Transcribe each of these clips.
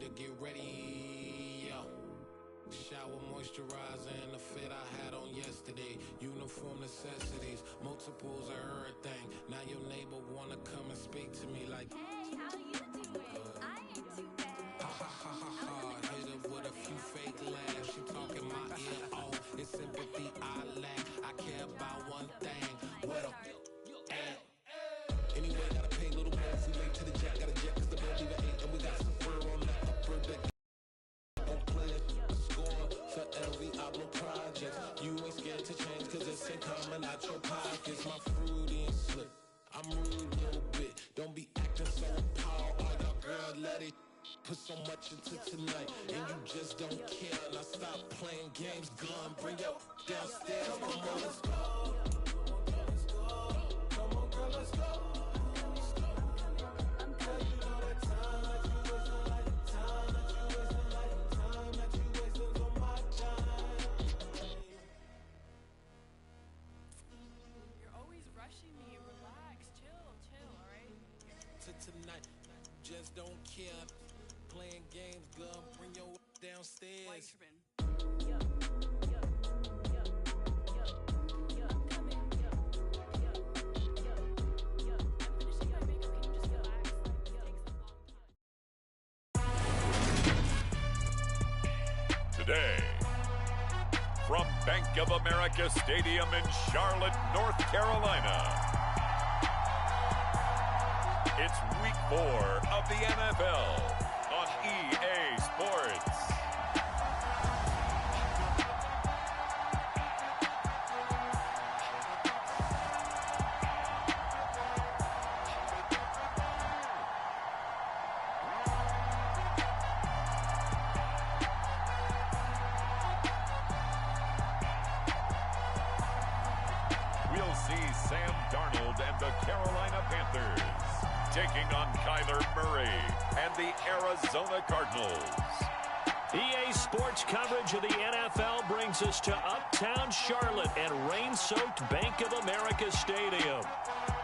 to get ready. Shower moisturizer and the fit I had on yesterday. Uniform necessities, multiples of everything. Now your neighbor wanna come and speak to me like, hey, how you doing? I ain't too bad. Ha ha ha ha ha. Hit her with a few fake laughs. She talking my ear off. It's sympathy I lack. I care about one thing. Well, anyway, gotta pay a little more. If we late to the jack, got a jet cause the bill leave at 8. And we got some fur on the upper deck. Don't play it, score for every album project. You ain't scared to change cause it's ain't coming out your pockets. My fruity and slip, I'm rude a little bit. Don't be acting so power. All y'all girl, let it put so much into tonight. And you just don't care. Now stop playing games, gun. Bring your downstairs. Come on, girl, let's go. Come on, girl, let's go. Tonight, just don't care. Playing games, gun, bring your downstairs. Today, from Bank of America Stadium in Charlotte, North Carolina. It's week 4 of the NFL on EA Sports. We'll see Sam Darnold and the Carolina Panthers taking on Kyler Murray and the Arizona Cardinals. EA Sports coverage of the NFL brings us to uptown Charlotte at rain-soaked Bank of America Stadium.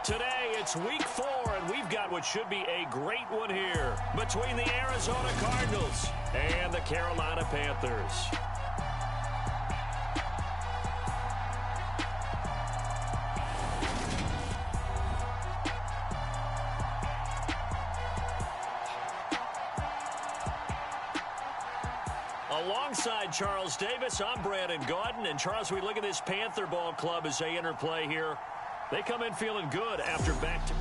Today, it's week 4, and we've got what should be a great one here between the Arizona Cardinals and the Carolina Panthers. Alongside Charles Davis, I'm Brandon Gaudin. And Charles, we look at this Panther ball club as they enter play here. They come in feeling good after back to...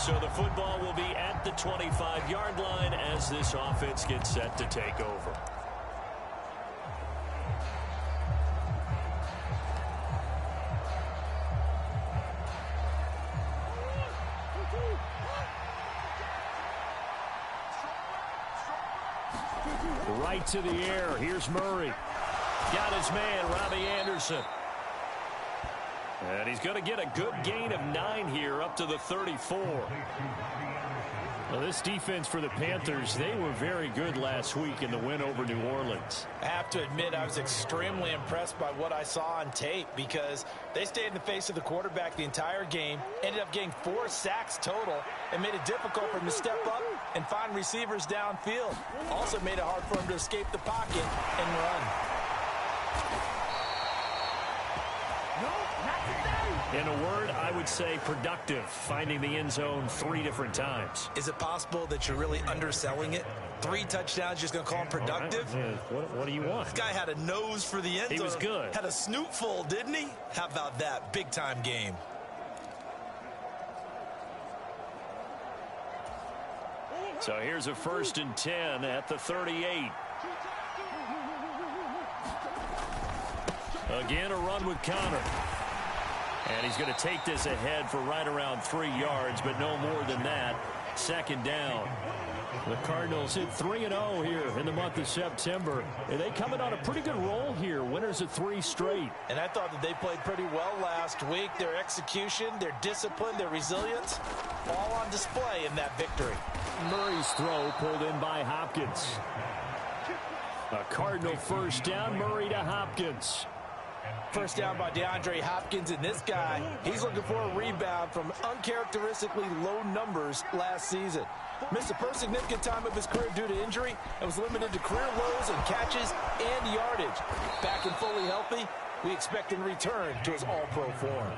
So the football will be at the 25-yard line as this offense gets set to take over. Right to the air. Here's Murray. Got his man, Robbie Anderson. And he's going to get a good gain of 9 here up to the 34. Well, this defense for the Panthers, they were very good last week in the win over New Orleans. I have to admit, I was extremely impressed by what I saw on tape because they stayed in the face of the quarterback the entire game, ended up getting 4 sacks total, and made it difficult for him to step up and find receivers downfield. Also made it hard for him to escape the pocket and run. In a word, I would say productive, finding the end zone 3 different times. Is it possible that you're really underselling it? 3 touchdowns, just going to call him productive? What do you want? This guy had a nose for the end zone. He was good. Had a snootful, didn't he? How about that? Big-time game. So here's a 1st and 10 at the 38. Again, a run with Connor. And he's going to take this ahead for right around 3 yards, but no more than that. second down. The Cardinals hit 3-0 here in the month of September. And they come in on a pretty good roll here. Winners of 3 straight. And I thought that they played pretty well last week. Their execution, their discipline, their resilience, all on display in that victory. Murray's throw pulled in by Hopkins. A Cardinal first down, Murray to Hopkins. First down by DeAndre Hopkins, and this guy, he's looking for a rebound from uncharacteristically low numbers last season. Missed a first significant time of his career due to injury and was limited to career lows in catches and yardage. Back and fully healthy, we expect him to return to his all-pro form.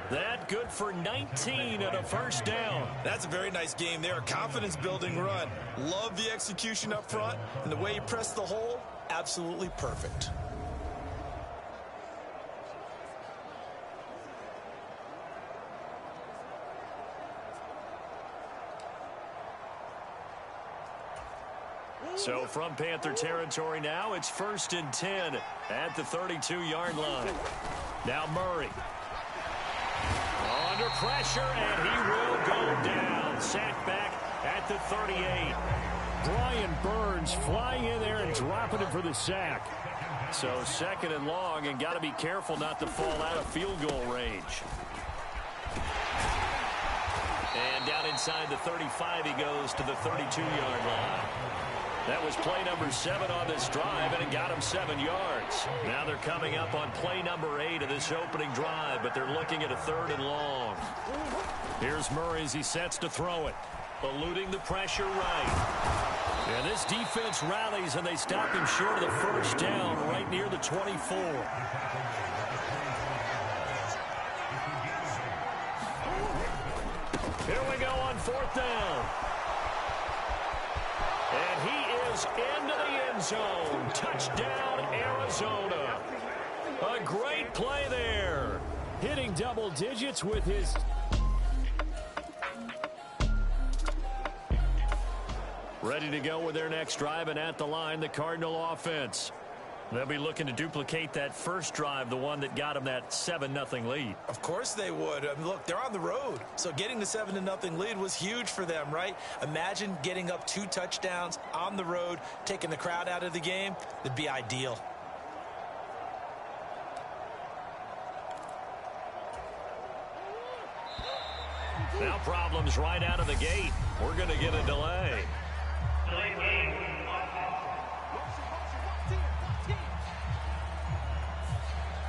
That good for 19 and a first down. That's a very nice game there. A confidence-building run. Love the execution up front, and the way he pressed the hole, absolutely perfect. So from Panther territory now, it's 1st and 10 at the 32-yard line. Now Murray. Under pressure, and he will go down. Sacked back at the 38. Brian Burns flying in there and dropping him for the sack. So 2nd and long, and got to be careful not to fall out of field goal range. And down inside the 35, he goes to the 32-yard line. That was play number 7 on this drive, and it got him 7 yards. Now they're coming up on play number 8 of this opening drive, but they're looking at a 3rd and long. Here's Murray as he sets to throw it. Eluding the pressure right. And this defense rallies, and they stop him short of the first down right near the 24. Here we go on 4th down. And he is into the end zone. Touchdown, Arizona. A great play there. Hitting double digits with his... Ready to go with their next drive, and at the line, the Cardinal offense. They'll be looking to duplicate that first drive, the one that got them that 7-0 lead. Of course they would. I mean, look, they're on the road. So getting the 7-0 lead was huge for them, right? Imagine getting up 2 touchdowns on the road, taking the crowd out of the game. That'd be ideal. Now problems right out of the gate. We're going to get a delay.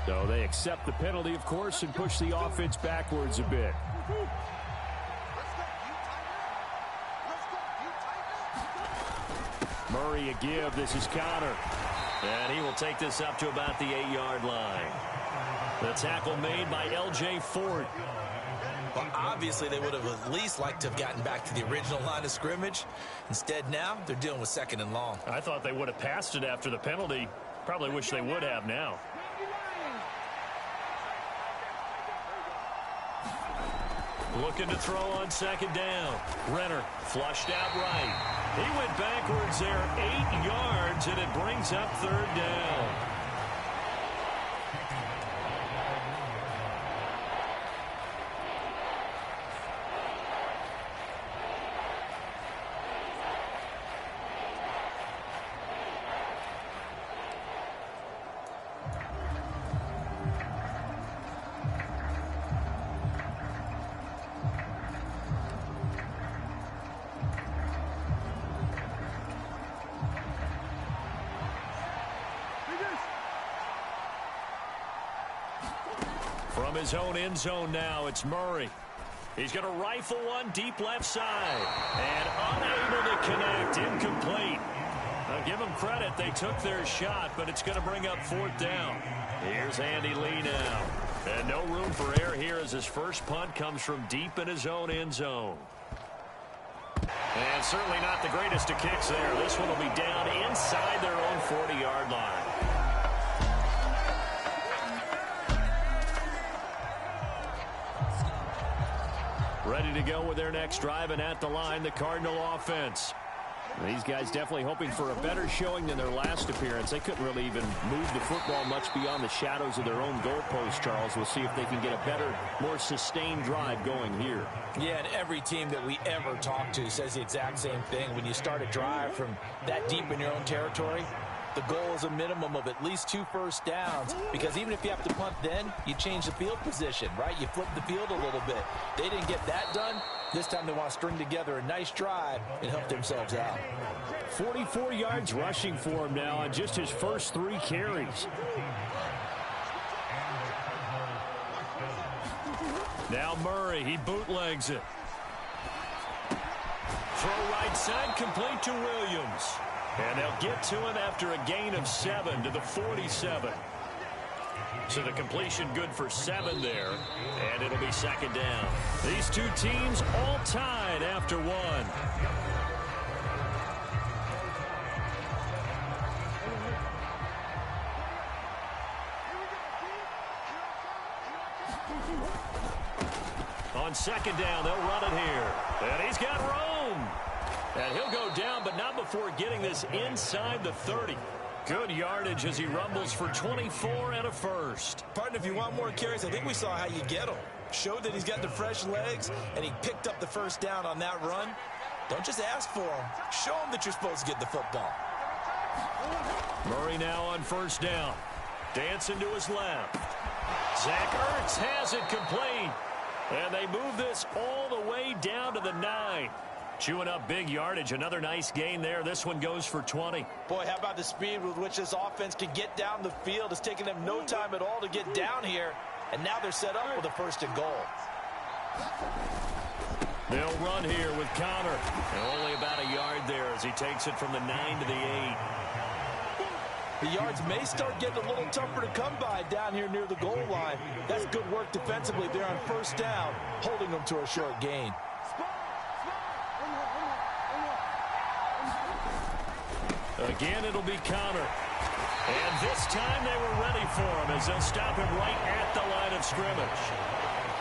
So they accept the penalty, of course, and push the offense backwards a bit. Murray a give. This is Connor. And he will take this up to about the 8-yard line. The tackle made by L.J. Ford. Well, obviously, they would have at least liked to have gotten back to the original line of scrimmage. Instead, now they're dealing with 2nd and long. I thought they would have passed it after the penalty. Probably wish they would have now. Looking to throw on 2nd down. Renner flushed out right. He went backwards there 8 yards, and it brings up 3rd down. From his own end zone now, it's Murray. He's going to rifle one deep left side. And unable to connect. Incomplete. I'll give them credit. They took their shot, but it's going to bring up 4th down. Here's Andy Lee now. And no room for error here as his first punt comes from deep in his own end zone. And certainly not the greatest of kicks there. This one will be down inside their own 40-yard line. Ready to go with their next drive, and at the line, the Cardinal offense. These guys definitely hoping for a better showing than their last appearance. They couldn't really even move the football much beyond the shadows of their own goalpost, Charles. We'll see if they can get a better, more sustained drive going here. Yeah, and every team that we ever talk to says the exact same thing. When you start a drive from that deep in your own territory, the goal is a minimum of at least 2 first downs, because even if you have to punt then, you change the field position, right? You flip the field a little bit. They didn't get that done. This time they want to string together a nice drive and help themselves out. 44 yards rushing for him now on just his first 3 carries. Now Murray, he bootlegs it. Throw right side, complete to Williams. And they'll get to him after a gain of 7 to the 47. So the completion good for 7 there, and it'll be second down. These two teams all tied after 1. On second down, they'll run it here. And he's got Rome. And he'll go down, but not before getting this inside the 30. Good yardage as he rumbles for 24 and a first. Partner, if you want more carries, I think we saw how you get them. Showed that he's got the fresh legs, and he picked up the first down on that run. Don't just ask for him. Show him that you're supposed to get the football. Murray now on first down. Dancing to his left. Zach Ertz has it complete. And they move this all the way down to the 9. Chewing up big yardage. Another nice gain there. This one goes for 20. Boy, how about the speed with which this offense can get down the field? It's taken them no time at all to get down here. And now they're set up with a first and goal. They'll run here with Connor. And only about a yard there as he takes it from the 9 to the 8. The yards may start getting a little tougher to come by down here near the goal line. That's good work defensively there on first down, holding them to a short gain. Again, it'll be Connor. And this time they were ready for him as they'll stop him right at the line of scrimmage.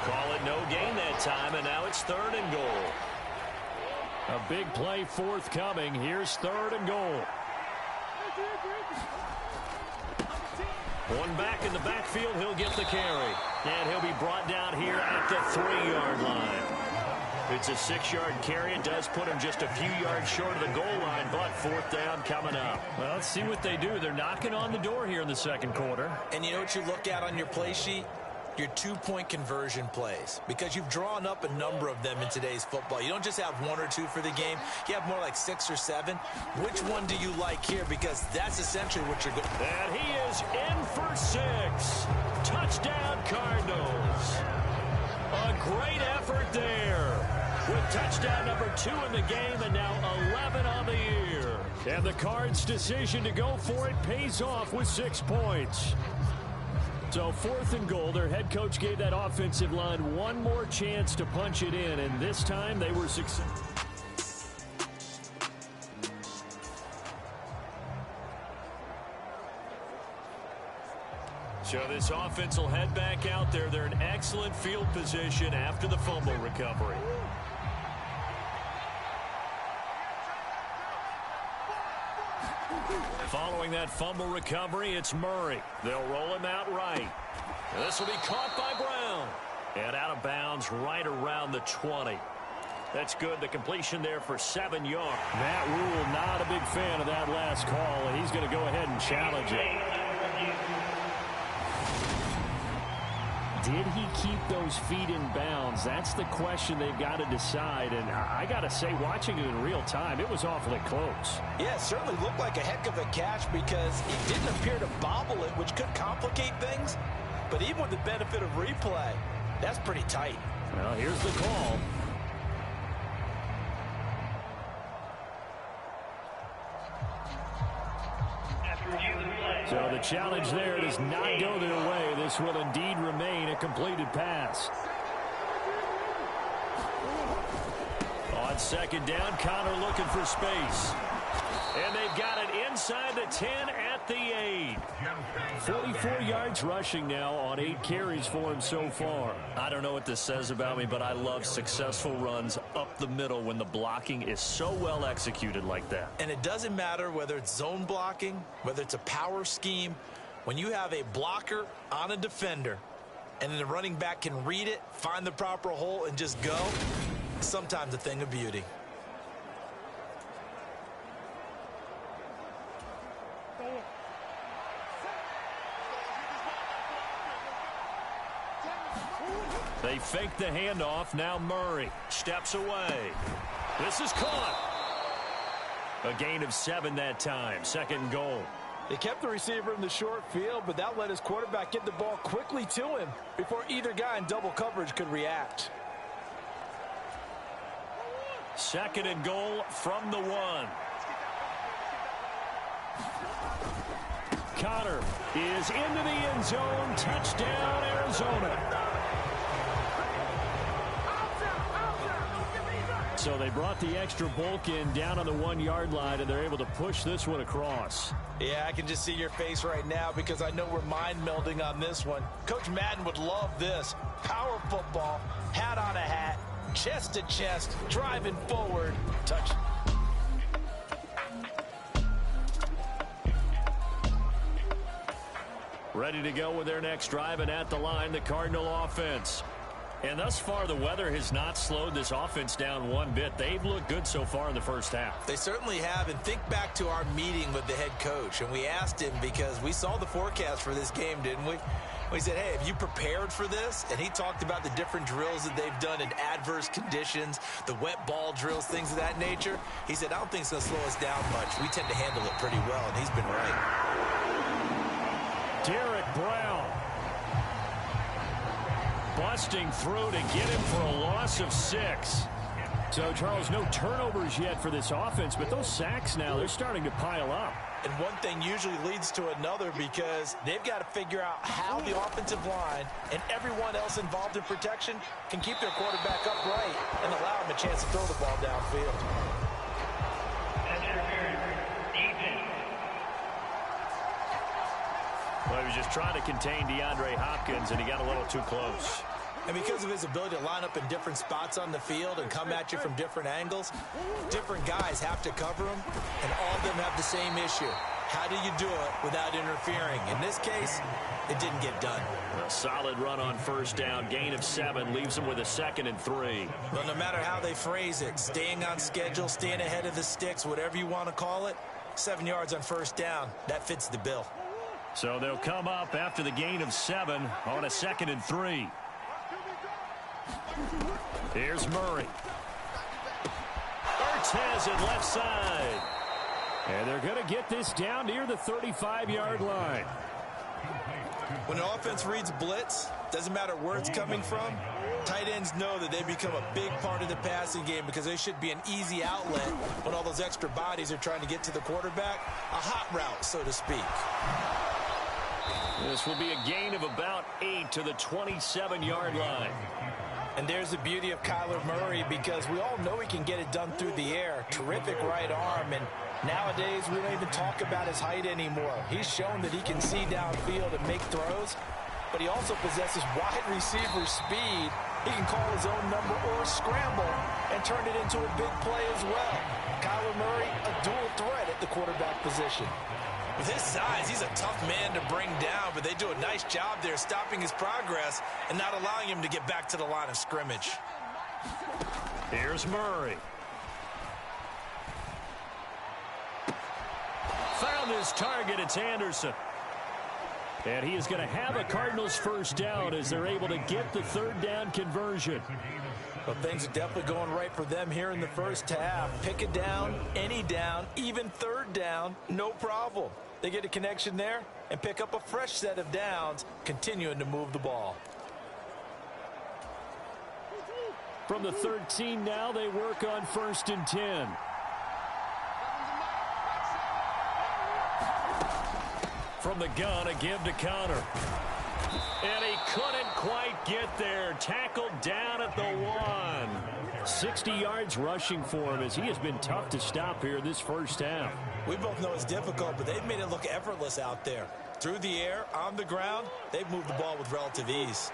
Call it no gain that time, and now it's 3rd and goal. A big play forthcoming. Here's 3rd and goal. One back in the backfield, he'll get the carry. And he'll be brought down here at the 3-yard line. It's a 6-yard carry. It does put him just a few yards short of the goal line, but 4th down coming up. Well, let's see what they do. They're knocking on the door here in the second quarter. And you know what you look at on your play sheet? Your 2-point conversion plays, because you've drawn up a number of them in today's football. You don't just have 1 or 2 for the game. You have more like 6 or 7. Which one do you like here? Because that's essentially what you're going. And he is in for 6. Touchdown, Cardinals. A great effort there. With touchdown number 2 in the game and now 11 on the year. And the Cards' decision to go for it pays off with 6 points. So 4th and goal, their head coach gave that offensive line one more chance to punch it in, and this time they were successful. So this offense will head back out there. They're in excellent field position after the fumble recovery. Following that fumble recovery, it's Murray. They'll roll him out right. And this will be caught by Brown. And out of bounds right around the 20. That's good. The completion there for 7 yards. Matt Rule not a big fan of that last call, and he's going to go ahead and challenge it. Did he keep those feet in bounds? That's the question they've got to decide. And I got to say, watching it in real time, it was awfully close. Yeah, it certainly looked like a heck of a catch because he didn't appear to bobble it, which could complicate things. But even with the benefit of replay, that's pretty tight. Well, here's the call. So the challenge there does not go their way. This will indeed remain a completed pass. On second down, Connor looking for space. And they've got it inside the 10 at the 8. 44 yards rushing now on 8 carries for him so far. I don't know what this says about me, but I love successful runs up the middle when the blocking is so well executed like that. And it doesn't matter whether it's zone blocking, whether it's a power scheme. When you have a blocker on a defender and then the running back can read it, find the proper hole, and just go, sometimes a thing of beauty. They fake the handoff. Now Murray steps away. This is caught. A gain of 7 that time. 2nd and goal. They kept the receiver in the short field, but that let his quarterback get the ball quickly to him before either guy in double coverage could react. 2nd and goal from the 1. Connor is into the end zone. Touchdown, Arizona. So they brought the extra bulk in down on the 1-yard line, and they're able to push this one across. Yeah, I can just see your face right now because I know we're mind melding on this one. Coach Madden would love this. Power football, hat on a hat, chest to chest, driving forward, touch. Ready to go with their next drive, and at the line, the Cardinal offense. And thus far, the weather has not slowed this offense down one bit. They've looked good so far in the first half. They certainly have. And think back to our meeting with the head coach. And we asked him because we saw the forecast for this game, didn't we? We said, hey, have you prepared for this? And he talked about the different drills that they've done in adverse conditions, the wet ball drills, things of that nature. He said, I don't think it's going to slow us down much. We tend to handle it pretty well, and he's been right. Derek Brown busting through to get him for a loss of 6. So, Charles, no turnovers yet for this offense, but those sacks now, they're starting to pile up. And one thing usually leads to another because they've got to figure out how the offensive line and everyone else involved in protection can keep their quarterback upright and allow him a chance to throw the ball downfield. Well, he was just trying to contain DeAndre Hopkins, and he got a little too close. And because of his ability to line up in different spots on the field and come at you from different angles, different guys have to cover him, and all of them have the same issue. How do you do it without interfering? In this case, it didn't get done. A solid run on first down. Gain of 7 leaves him with a 2nd and 3. But no matter how they phrase it, staying on schedule, staying ahead of the sticks, whatever you want to call it, 7 yards on first down, that fits the bill. So they'll come up after the gain of 7 on a 2nd and 3. Here's Murray. Ertz has it left side. And they're going to get this down near the 35-yard line. When an offense reads blitz, doesn't matter where it's coming from, tight ends know that they become a big part of the passing game because they should be an easy outlet when all those extra bodies are trying to get to the quarterback. A hot route, so to speak. This will be a gain of about 8 to the 27-yard line. And there's the beauty of Kyler Murray because we all know he can get it done through the air. Terrific right arm, and nowadays we don't even talk about his height anymore. He's shown that he can see downfield and make throws, but he also possesses wide receiver speed. He can call his own number or scramble and turn it into a big play as well. Kyler Murray, a dual threat at the quarterback position. With his size, he's a tough man to bring down, but they do a nice job there stopping his progress and not allowing him to get back to the line of scrimmage. Here's Murray. Found his target. It's Anderson. And he is going to have a Cardinals first down as they're able to get the 3rd down conversion. Well, things are definitely going right for them here in the first half. Pick a down, any down, even 3rd down, no problem. They get a connection there and pick up a fresh set of downs, continuing to move the ball. From the 13 now, they work on 1st and 10. From the gun, a give to Connor. And he couldn't quite get there. Tackled down at the 1. 60 yards rushing for him as he has been tough to stop here this first half. We both know it's difficult, but they've made it look effortless out there. Through the air, on the ground, they've moved the ball with relative ease.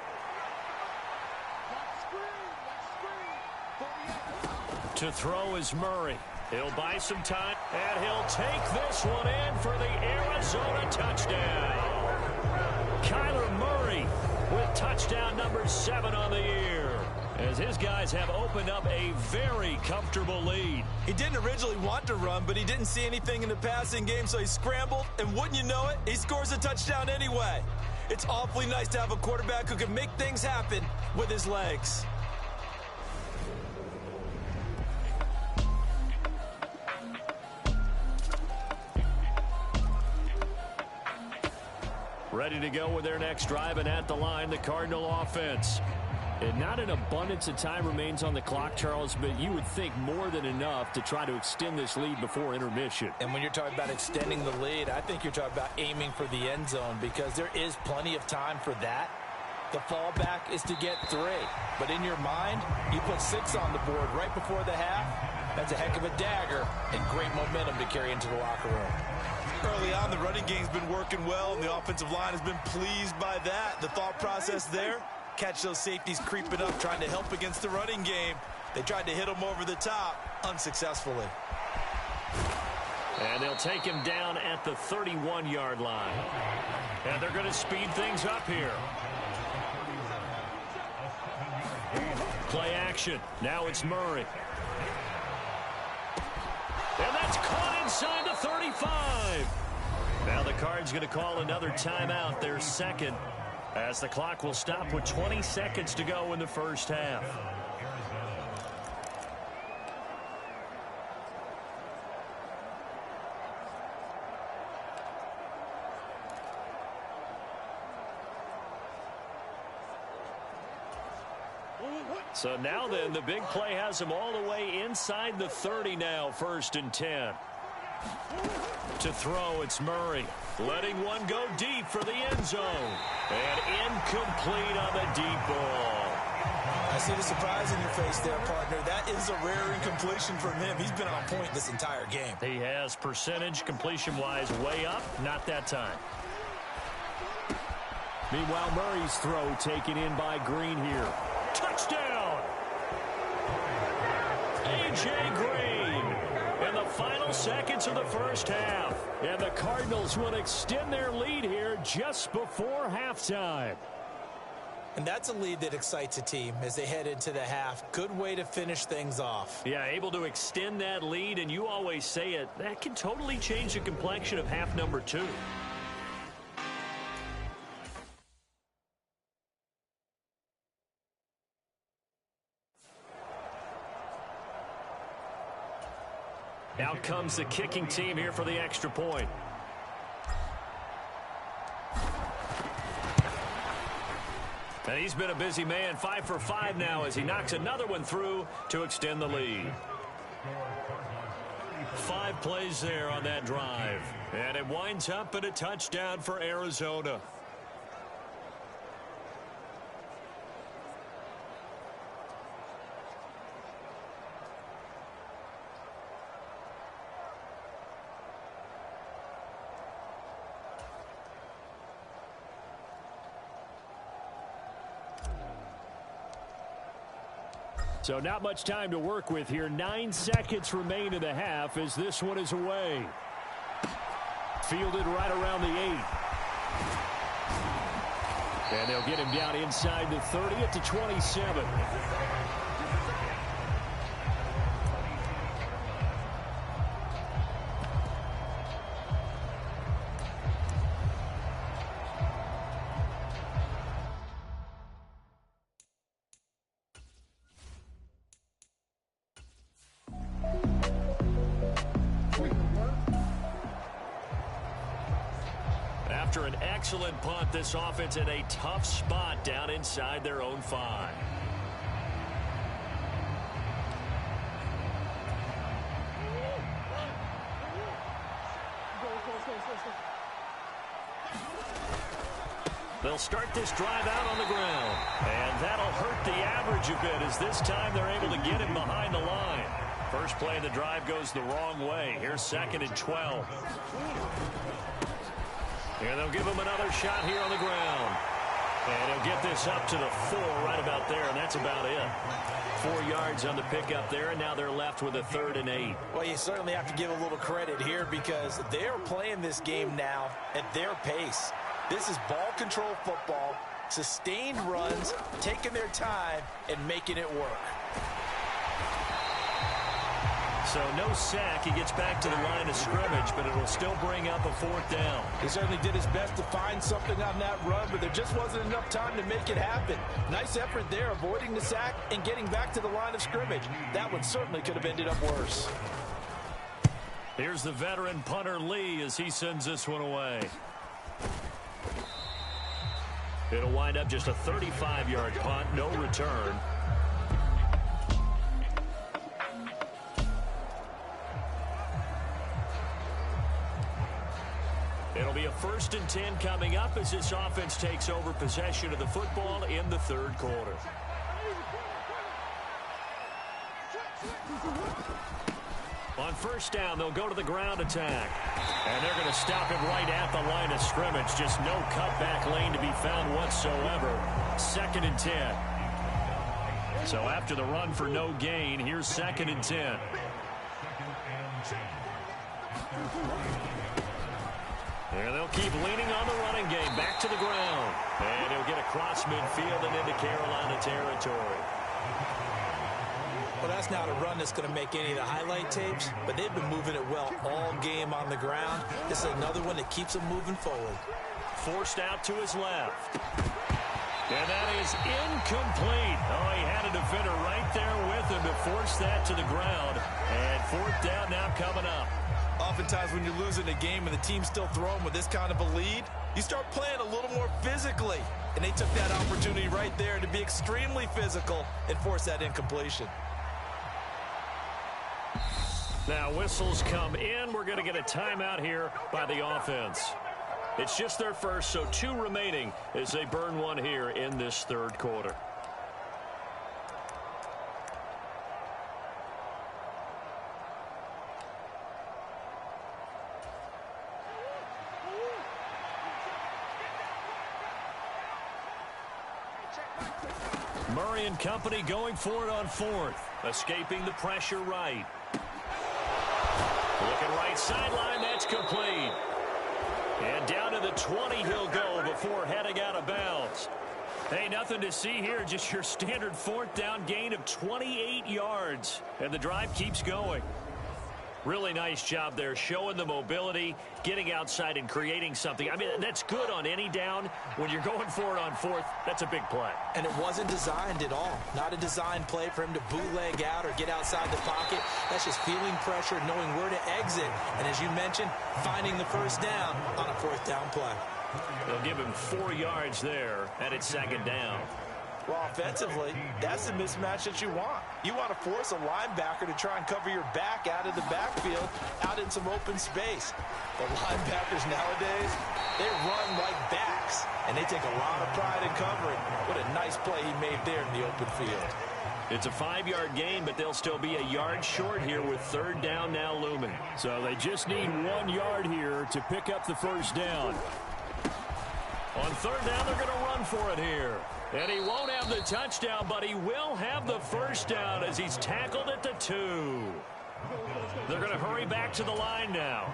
To throw is Murray. He'll buy some time, and he'll take this one in for the Arizona touchdown. Kyler Murray with touchdown number 7 on the year, as his guys have opened up a very comfortable lead. He didn't originally want to run, but he didn't see anything in the passing game, so he scrambled, and wouldn't you know it, he scores a touchdown anyway. It's awfully nice to have a quarterback who can make things happen with his legs. Ready to go with their next drive, and at the line, the Cardinal offense. And not an abundance of time remains on the clock, Charles, but you would think more than enough to try to extend this lead before intermission. And when you're talking about extending the lead, I think you're talking about aiming for the end zone, because there is plenty of time for that. The fallback is to get 3. But in your mind, you put 6 on the board right before the half. That's a heck of a dagger and great momentum to carry into the locker room. Early on, the running game's been working well, and the offensive line has been pleased by that. The thought process there, catch those safeties creeping up, trying to help against the running game. They tried to hit them over the top, unsuccessfully. And they'll take him down at the 31-yard line. And they're going to speed things up here. Play action. Now it's Murray. And that's caught inside the 35. Now the Cards going to call another timeout, their second, as the clock will stop with 20 seconds to go in the first half. So now then, the big play has him all the way inside the 30 now, 1st and 10. To throw, it's Murray. Letting one go deep for the end zone. And incomplete on the deep ball. I see the surprise in your face there, partner. That is a rare incompletion from him. He's been on point this entire game. He has percentage completion-wise way up, not that time. Meanwhile, Murray's throw taken in by Green here. Touchdown! A.J. Green in the final seconds of the first half. And the Cardinals will extend their lead here just before halftime. And that's a lead that excites a team as they head into the half. Good way to finish things off. Yeah, able to extend that lead, and you always say it, that can totally change the complexion of half number 2. Out comes the kicking team here for the extra point. And he's been a busy man, 5 for 5 now as he knocks another one through to extend the lead. 5 plays there on that drive. And it winds up in a touchdown for Arizona. So not much time to work with here. 9 seconds remain in the half as this one is away. Fielded right around the 8. And they'll get him down inside the 30 at the 27. After an excellent punt, this offense in a tough spot down inside their own 5. They'll They'll start this drive out on the ground. And that'll hurt the average a bit as this time they're able to get him behind the line. First play of the drive goes the wrong way. Here's 2nd and 12. And they'll give him another shot here on the ground. And he'll get this up to the 4 right about there, and that's about it. 4 yards on the pickup there, and now they're left with a 3rd and 8. Well, you certainly have to give a little credit here because they're playing this game now at their pace. This is ball control football, sustained runs, taking their time, and making it work. So no sack. He gets back to the line of scrimmage, but it'll still bring up a 4th down. He certainly did his best to find something on that run, but there just wasn't enough time to make it happen. Nice effort there, avoiding the sack and getting back to the line of scrimmage. That one certainly could have ended up worse. Here's the veteran punter Lee as he sends this one away. It'll wind up just a 35-yard punt, no return. It'll be a 1st and 10 coming up as this offense takes over possession of the football in the 3rd quarter. On 1st down, they'll go to the ground attack. And they're going to stop him right at the line of scrimmage. Just no cutback lane to be found whatsoever. 2nd and 10. So after the run for no gain, here's 2nd and 10. And they'll keep leaning on the running game. Back to the ground. And he'll get across midfield and into Carolina territory. Well, that's not a run that's going to make any of the highlight tapes, but they've been moving it well all game on the ground. This is another one that keeps them moving forward. Forced out to his left. And that is incomplete. Oh, he had a defender right there with him to force that to the ground. And 4th down now coming up. Oftentimes when you're losing a game and the team's still throwing with this kind of a lead, you start playing a little more physically. And they took that opportunity right there to be extremely physical and force that incompletion. Now whistles come in. We're going to get a timeout here by the offense. It's just their first, so 2 remaining as they burn one here in this 3rd quarter. Murray and company going for it on 4th. Escaping the pressure right. Looking right sideline, that's complete. And down to the 20 he'll go before heading out of bounds. Hey, nothing to see here, just your standard 4th down gain of 28 yards. And the drive keeps going. Really nice job there, showing the mobility, getting outside and creating something. I mean, that's good on any down. When you're going for it on 4th, that's a big play. And it wasn't designed at all. Not a designed play for him to bootleg out or get outside the pocket. That's just feeling pressure, knowing where to exit. And as you mentioned, finding the 1st down on a 4th down play. They'll give him 4 yards there, and it's 2nd down. Well, offensively, that's the mismatch that you want. You want to force a linebacker to try and cover your back out of the backfield, out in some open space. The linebackers nowadays, they run like backs, and they take a lot of pride in covering. What a nice play he made there in the open field. It's a 5-yard gain, but they'll still be a yard short here with 3rd down now looming. So they just need 1 yard here to pick up the 1st down. On 3rd down, they're going to run for it here. And he won't have the touchdown, but he will have the 1st down as he's tackled at the 2. They're going to hurry back to the line now.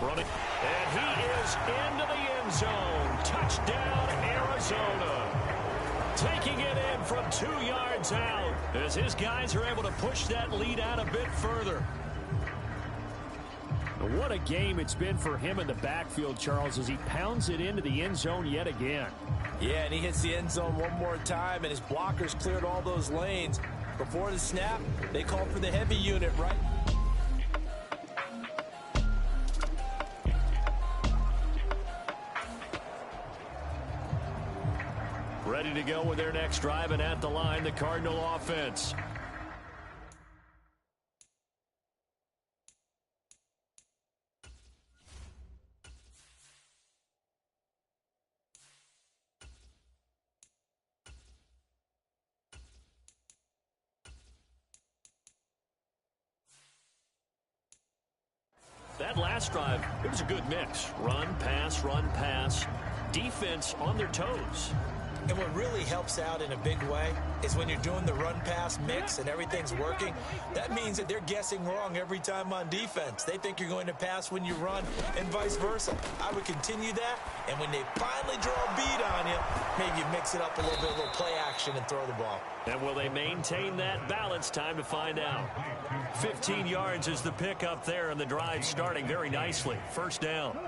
Running. And he is into the end zone. Touchdown, Arizona. Taking it in from 2 yards out as his guys are able to push that lead out a bit further. What a game it's been for him in the backfield, Charles, as he pounds it into the end zone yet again. Yeah, and he hits the end zone one more time, and his blockers cleared all those lanes. Before the snap, they called for the heavy unit, right? Ready to go with their next drive, and at the line, the Cardinal offense. That last drive, it was a good mix. Run, pass, defense on their toes. And what really helps out in a big way is when you're doing the run-pass mix and everything's working, that means that they're guessing wrong every time on defense. They think you're going to pass when you run and vice versa. I would continue that, and when they finally draw a beat on you, maybe you mix it up a little bit, a little play action and throw the ball. And will they maintain that balance? Time to find out. 15 yards is the pickup there, and the drive starting very nicely. First down.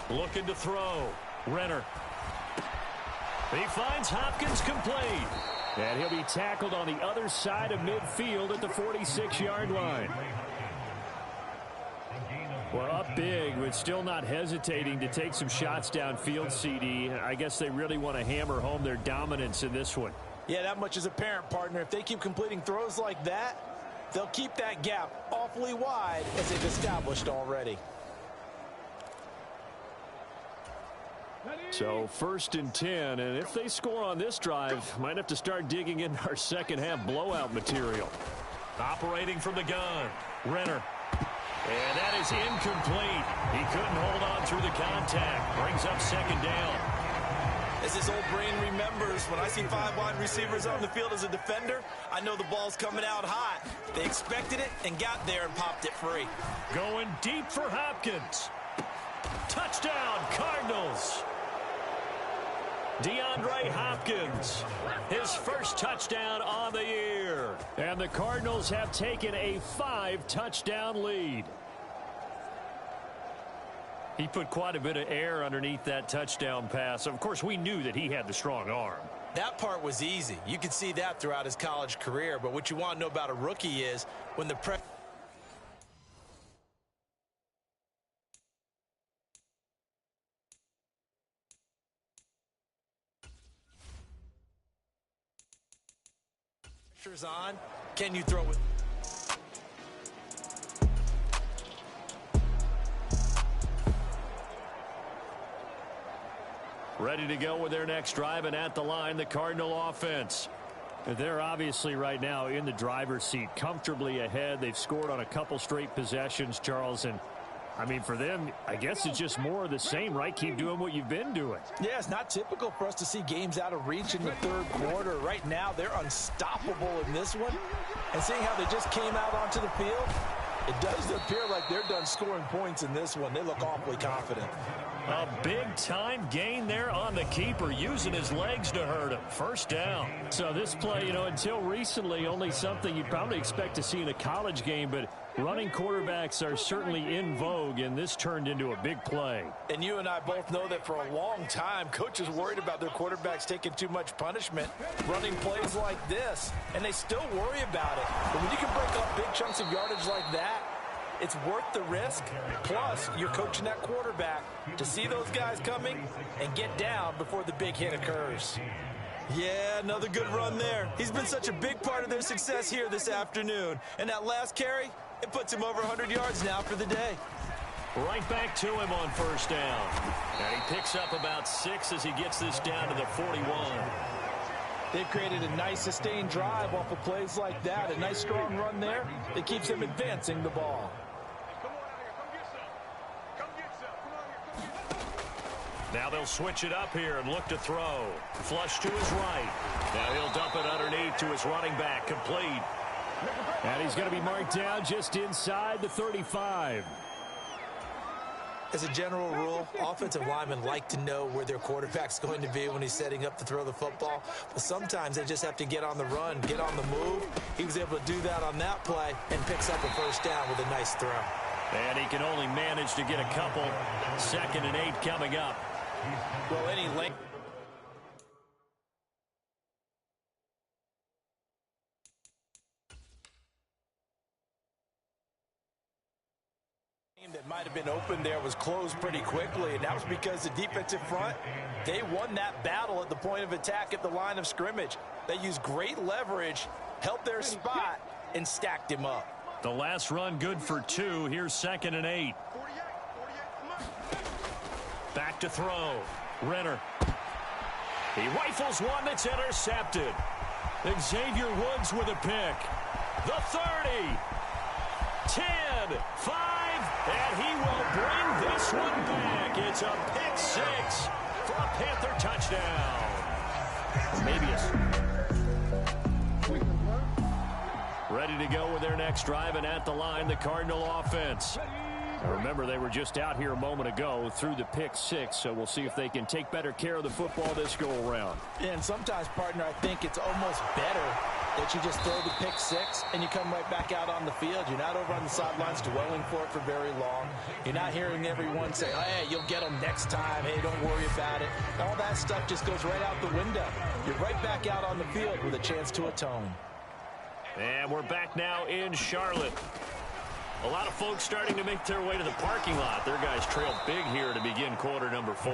Looking to throw. Renner. He finds Hopkins complete. And he'll be tackled on the other side of midfield at the 46-yard line. Well, up big, but still not hesitating to take some shots downfield, CD. I guess they really want to hammer home their dominance in this one. Yeah, that much is apparent, partner. If they keep completing throws like that, they'll keep that gap awfully wide as they've established already. So 1st and 10, and if they score on this drive, might have to start digging into our second half blowout material. Operating from the gun, Renner. And that is incomplete. He couldn't hold on through the contact. Brings up second down. As his old brain remembers, when I see 5 wide receivers on the field as a defender, I know the ball's coming out hot. They expected it and got there and popped it free. Going deep for Hopkins. Touchdown, Cardinals. DeAndre Hopkins, his first touchdown on the year. And the Cardinals have taken a 5-touchdown lead. He put quite a bit of air underneath that touchdown pass. Of course, we knew that he had the strong arm. That part was easy. You could see that throughout his college career. But what you want to know about a rookie is when the pressure's on, can you throw it? Ready to go with their next drive, and at the line, the Cardinal offense. They're obviously right now in the driver's seat, comfortably ahead. They've scored on a couple straight possessions, Charles, and I mean, for them, I guess it's just more of the same, right? Keep doing what you've been doing. Yeah, it's not typical for us to see games out of reach in the third quarter. Right now, they're unstoppable in this one. And seeing how they just came out onto the field, it does appear like they're done scoring points in this one. They look awfully confident. A big-time gain there on the keeper, using his legs to hurt him. First down. So this play, you know, until recently, only something you'd probably expect to see in a college game, but running quarterbacks are certainly in vogue, and this turned into a big play. And you and I both know that for a long time, coaches worried about their quarterbacks taking too much punishment, running plays like this, and they still worry about it. But when you can break up big chunks of yardage like that, it's worth the risk. Plus, you're coaching that quarterback to see those guys coming and get down before the big hit occurs. Yeah, another good run there. He's been such a big part of their success here this afternoon. And that last carry, it puts him over 100 yards now for the day. Right back to him on first down. And he picks up about 6 as he gets this down to the 41. They've created a nice sustained drive off of plays like that. A nice strong run there that keeps them advancing the ball. Now they'll switch it up here and look to throw. Flush to his right. Now he'll dump it underneath to his running back. Complete. And he's going to be marked down just inside the 35. As a general rule, offensive linemen like to know where their quarterback's going to be when he's setting up to throw the football. But sometimes they just have to get on the run, get on the move. He was able to do that on that play and picks up a first down with a nice throw. And he can only manage to get a couple. 2nd and 8 coming up. Well, any length that might have been open there was closed pretty quickly, and that was because the defensive front, they won that battle at the point of attack at the line of scrimmage. They used great leverage, held their spot, and stacked him up. The last run good for 2. Here's 2nd and 8. Back to throw. Renner. He rifles one that's intercepted. Xavier Woods with a pick. The 30. 10, 5, and he will bring this one back. It's a pick 6 for a Panther touchdown. Maybe ready to go with their next drive, and at the line, the Cardinal offense. Now remember, they were just out here a moment ago through the pick 6, so we'll see if they can take better care of the football this go-around. And sometimes, partner, I think it's almost better that you just throw the pick 6 and you come right back out on the field. You're not over on the sidelines dwelling for it for very long. You're not hearing everyone say, hey, you'll get them next time. Hey, don't worry about it. All that stuff just goes right out the window. You're right back out on the field with a chance to atone. And we're back now in Charlotte. A lot of folks starting to make their way to the parking lot. Their guys trail big here to begin quarter number 4.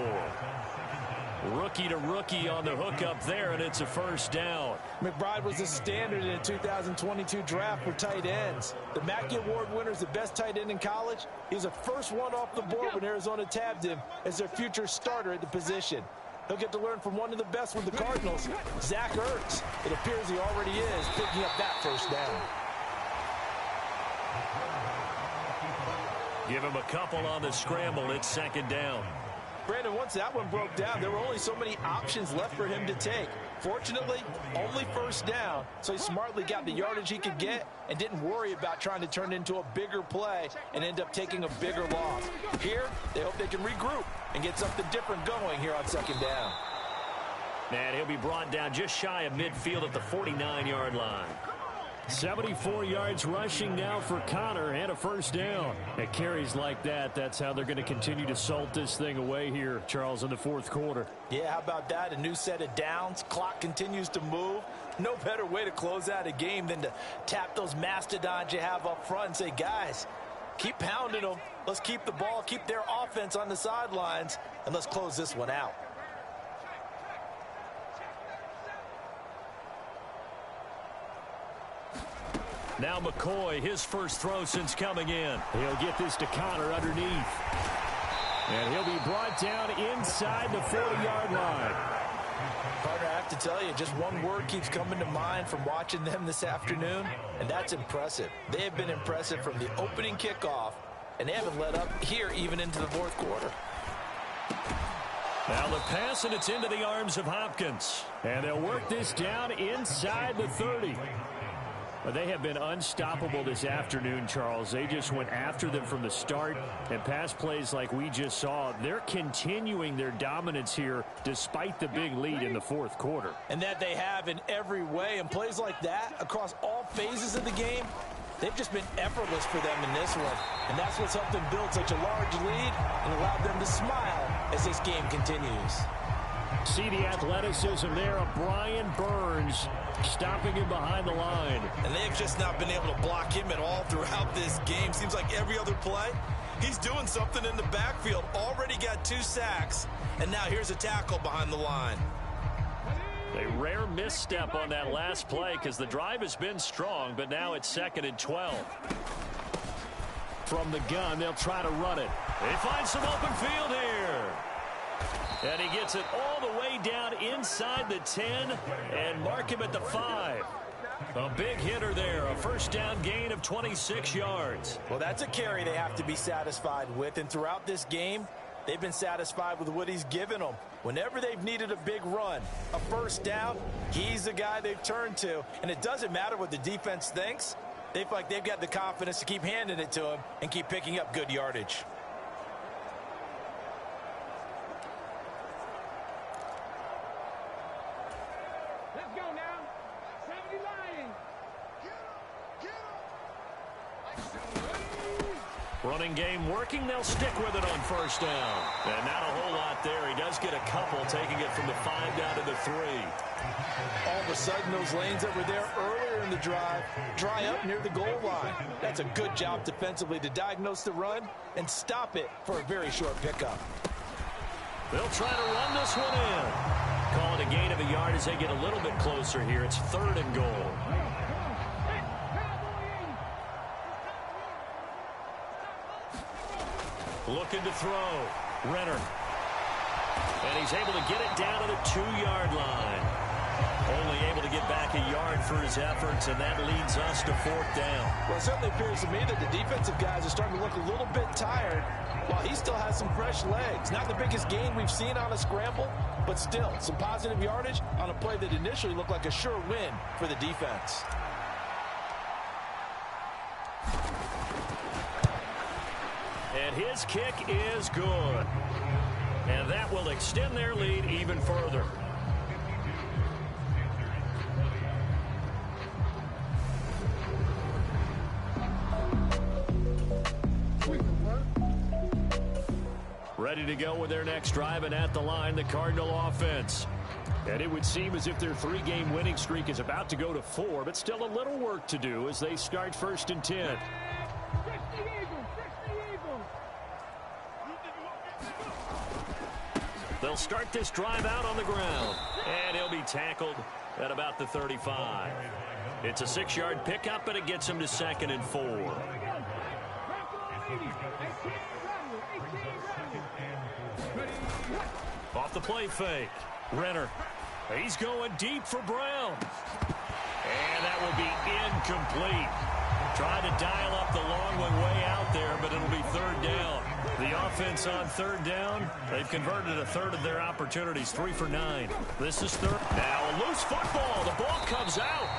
Rookie to rookie on the hookup there, and it's a first down. McBride was the standard in the 2022 draft for tight ends. The Mackey Award winner is the best tight end in college. He was the first one off the board when Arizona tabbed him as their future starter at the position. He'll get to learn from one of the best with the Cardinals, Zach Ertz. It appears he already is picking up that first down. Give him a couple on the scramble. It's second down. Brandon, once that one broke down, there were only so many options left for him to take. Fortunately, only first down, so he smartly got the yardage he could get and didn't worry about trying to turn it into a bigger play and end up taking a bigger loss. Here, they hope they can regroup and get something different going here on second down. And he'll be brought down just shy of midfield at the 49-yard line. 74 yards rushing now for Connor and a first down. At carries like that, that's how they're going to continue to salt this thing away here, Charles, in the fourth quarter. Yeah, how about that? A new set of downs. Clock continues to move. No better way to close out a game than to tap those mastodons you have up front and say, guys, keep pounding them. Let's keep the ball, keep their offense on the sidelines, and let's close this one out. Now McCoy, his first throw since coming in. He'll get this to Connor underneath. And he'll be brought down inside the 40-yard line. Partner, I have to tell you, just one word keeps coming to mind from watching them this afternoon, and that's impressive. They have been impressive from the opening kickoff, and they haven't let up here even into the fourth quarter. Now the pass, and it's into the arms of Hopkins. And they'll work this down inside the 30. They have been unstoppable this afternoon, Charles. They just went after them from the start, and pass plays like we just saw, they're continuing their dominance here despite the big lead in the fourth quarter. And that they have in every way, and plays like that across all phases of the game, they've just been effortless for them in this one. And that's what's helped them build such a large lead and allowed them to smile as this game continues. See the athleticism there of Brian Burns stopping him behind the line. And they've just not been able to block him at all throughout this game. Seems like every other play, he's doing something in the backfield. Already got 2 sacks, and now here's a tackle behind the line. A rare misstep on that last play because the drive has been strong, but now it's 2nd and 12. From the gun, they'll try to run it. They find some open field here. And he gets it all the way down inside the 10 and mark him at the 5. A big hitter there, a first down gain of 26 yards. Well, that's a carry they have to be satisfied with, and throughout this game, they've been satisfied with what he's given them. Whenever they've needed a big run, a first down, he's the guy they've turned to. And it doesn't matter what the defense thinks. They feel like they've got the confidence to keep handing it to him and keep picking up good yardage. Running game working. They'll stick with it on first down. And not a whole lot there. He does get a couple, taking it from the 5 down to the 3. All of a sudden, those lanes that were there earlier in the drive dry up near the goal line. That's a good job defensively to diagnose the run and stop it for a very short pickup. They'll try to run this one in. Call it a gain of a yard as they get a little bit closer here. It's 3rd and goal. Looking to throw. Renner. And he's able to get it down to the 2-yard line. Only able to get back a yard for his efforts, and that leads us to 4th down. Well, it certainly appears to me that the defensive guys are starting to look a little bit tired while he still has some fresh legs. Not the biggest gain we've seen on a scramble, but still some positive yardage on a play that initially looked like a sure win for the defense. And his kick is good. And that will extend their lead even further. Ready to go with their next drive, and at the line, the Cardinal offense. And it would seem as if their 3-game winning streak is about to go to 4, but still a little work to do as they start 1st and 10. They'll start this drive out on the ground, and he'll be tackled at about the 35. It's a 6-yard pickup, and it gets him to 2nd and 4. Off the play fake. Renner. He's going deep for Brown. And that will be incomplete. Tried to dial up the long one way out there, but it'll be 3rd down. The offense on 3rd down, they've converted a third of their opportunities, 3 for 9. This is 3rd. Now a loose football. The ball comes out.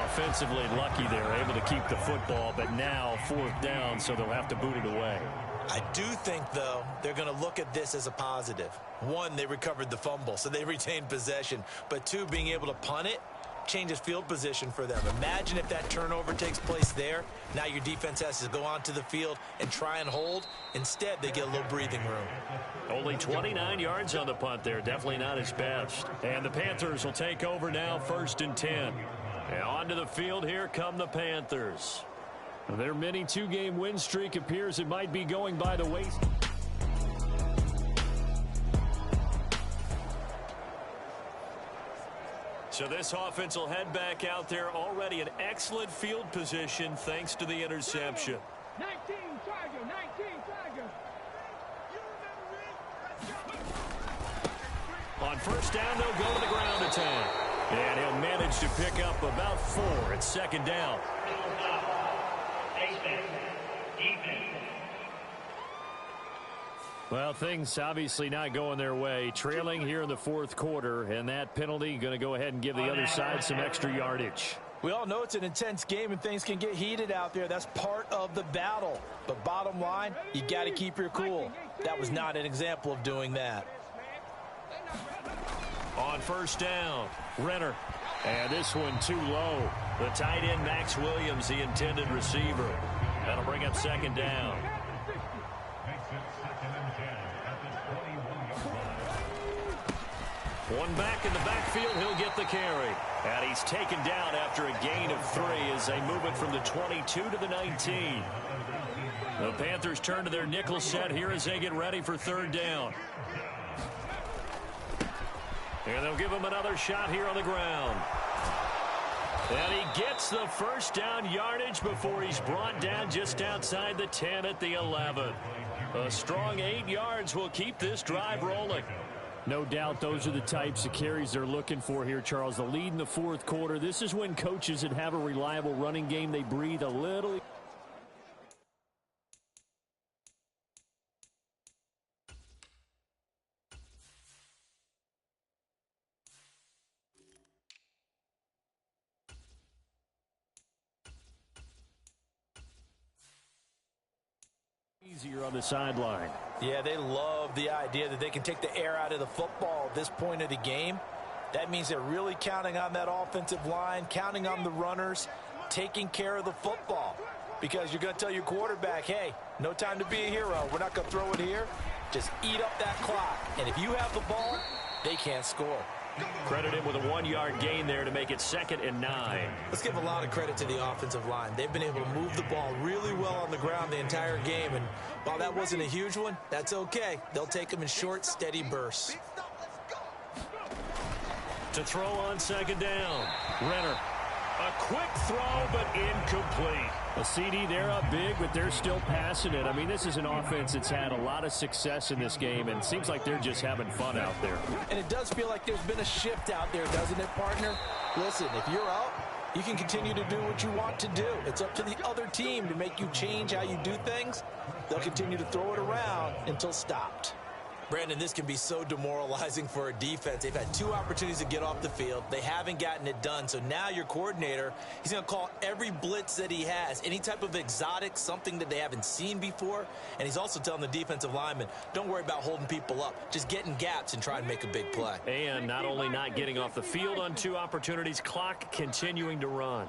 Offensively lucky they're able to keep the football, but now 4th down, so they'll have to boot it away. I do think, though, they're going to look at this as a positive. 1, they recovered the fumble, so they retained possession. But 2, being able to punt it changes field position for them. Imagine if that turnover takes place there. Now your defense has to go onto the field and try and hold. Instead, they get a little breathing room. Only 29 yards on the punt there. Definitely not his best. And the Panthers will take over now, 1st and 10. And onto the field, here come the Panthers. Their mini 2-game win streak appears it might be going by the wayside. So this offense will head back out there, already in excellent field position thanks to the interception. 19 Tiger, 19 Tiger. On 1st down, they'll go to the ground attack. And he'll manage to pick up about 4 at 2nd down. Well, things obviously not going their way. Trailing here in the 4th quarter, and that penalty going to go ahead and give the other side some extra yardage. We all know it's an intense game and things can get heated out there. That's part of the battle. But bottom line, you got to keep your cool. That was not an example of doing that. On 1st down, Renner. And this one too low. The tight end, Max Williams, the intended receiver. That'll bring up 2nd down. One back in the backfield, he'll get the carry. And he's taken down after a gain of 3 as they move it from the 22 to the 19. The Panthers turn to their nickel set here as they get ready for 3rd down. And they'll give him another shot here on the ground. And he gets the 1st down yardage before he's brought down just outside the 10 at the 11. A strong 8 yards will keep this drive rolling. No doubt those are the types of carries they're looking for here, Charles. The lead in the 4th quarter. This is when coaches that have a reliable running game, they breathe a little. Easier on the sideline. Yeah, they love the idea that they can take the air out of the football at this point of the game. That means they're really counting on that offensive line, counting on the runners, taking care of the football. Because you're going to tell your quarterback, hey, no time to be a hero. We're not going to throw it here. Just eat up that clock. And if you have the ball, they can't score. Credit him with a 1-yard gain there to make it 2nd and 9. Let's give a lot of credit to the offensive line. They've been able to move the ball really well on the ground the entire game. And while that wasn't a huge one, that's okay. They'll take them in short, steady bursts. To throw on 2nd down, Renner. A quick throw, but incomplete. A CD, they're up big, but they're still passing it. I mean, this is an offense that's had a lot of success in this game, and it seems like they're just having fun out there. And it does feel like there's been a shift out there, doesn't it, partner? Listen, if you're up, you can continue to do what you want to do. It's up to the other team to make you change how you do things. They'll continue to throw it around until stopped. Brandon, this can be so demoralizing for a defense. They've had 2 opportunities to get off the field. They haven't gotten it done. So now your coordinator, he's going to call every blitz that he has, any type of exotic, something that they haven't seen before. And he's also telling the defensive linemen, don't worry about holding people up. Just get in gaps and try and make a big play. And not only not getting off the field on 2 opportunities, clock continuing to run.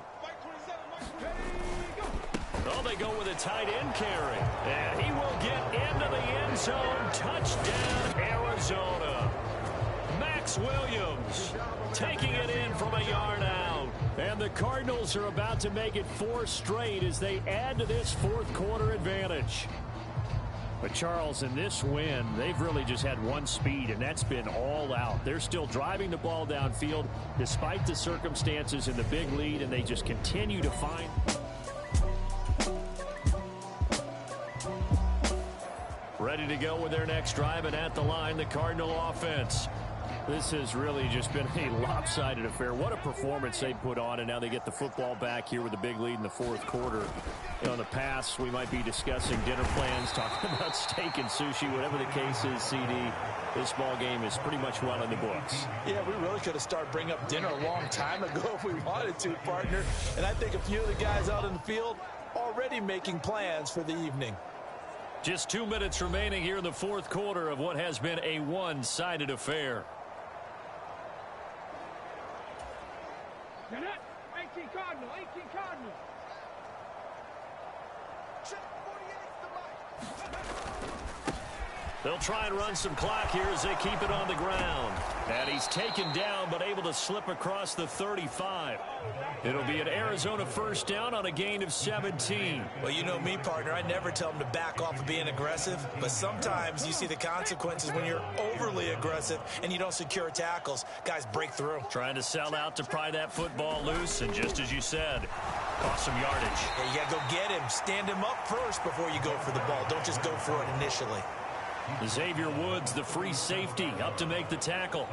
Oh, they go with a tight end carry. And he will get into the end zone. Touchdown, Arizona. Max Williams taking it in from a yard out. And the Cardinals are about to make it 4 straight as they add to this fourth quarter advantage. But Charles, in this win, they've really just had one speed, and that's been all out. They're still driving the ball downfield despite the circumstances in the big lead, and they just continue to find... Ready to go with their next drive, and at the line, the Cardinal offense. This has really just been a lopsided affair. What a performance they put on, and now they get the football back here with a big lead in the fourth quarter. You know, in the past, we might be discussing dinner plans, talking about steak and sushi, whatever the case is, CD. This ball game is pretty much well in the books. Yeah, we really could have started bringing up dinner a long time ago if we wanted to, partner. And I think a few of the guys out in the field already making plans for the evening. Just 2 minutes remaining here in the fourth quarter of what has been a one-sided affair. You're not 18 Cardinal, 18 Cardinal. They'll try and run some clock here as they keep it on the ground. And he's taken down but able to slip across the 35. It'll be an Arizona first down on a gain of 17. Well, you know me, partner. I never tell them to back off of being aggressive. But sometimes you see the consequences when you're overly aggressive and you don't secure tackles. Guys break through. Trying to sell out to pry that football loose. And just as you said, cost some yardage. Yeah, you got to go get him. Stand him up first before you go for the ball. Don't just go for it initially. Xavier Woods, the free safety, up to make the tackle.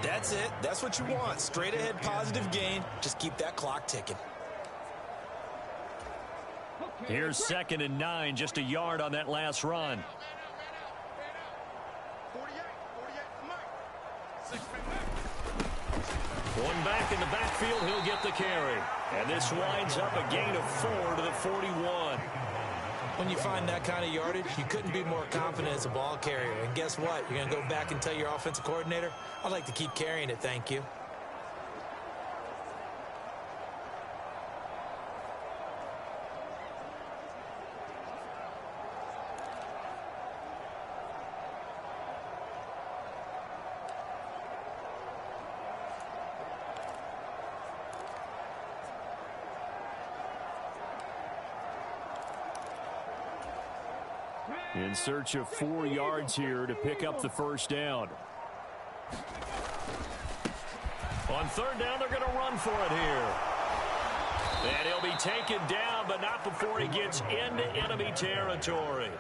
That's it. That's what you want. Straight ahead positive gain. Just keep that clock ticking. Here's 2nd and 9, just a yard on that last run. One back in the backfield, he'll get the carry. And this winds up a gain of 4 to the 41. When you find that kind of yardage, you couldn't be more confident as a ball carrier. And guess what? You're going to go back and tell your offensive coordinator, I'd like to keep carrying it, thank you. In search of 4 yards here to pick up the first down. On 3rd down, they're going to run for it here. And he'll be taken down, but not before he gets into enemy territory.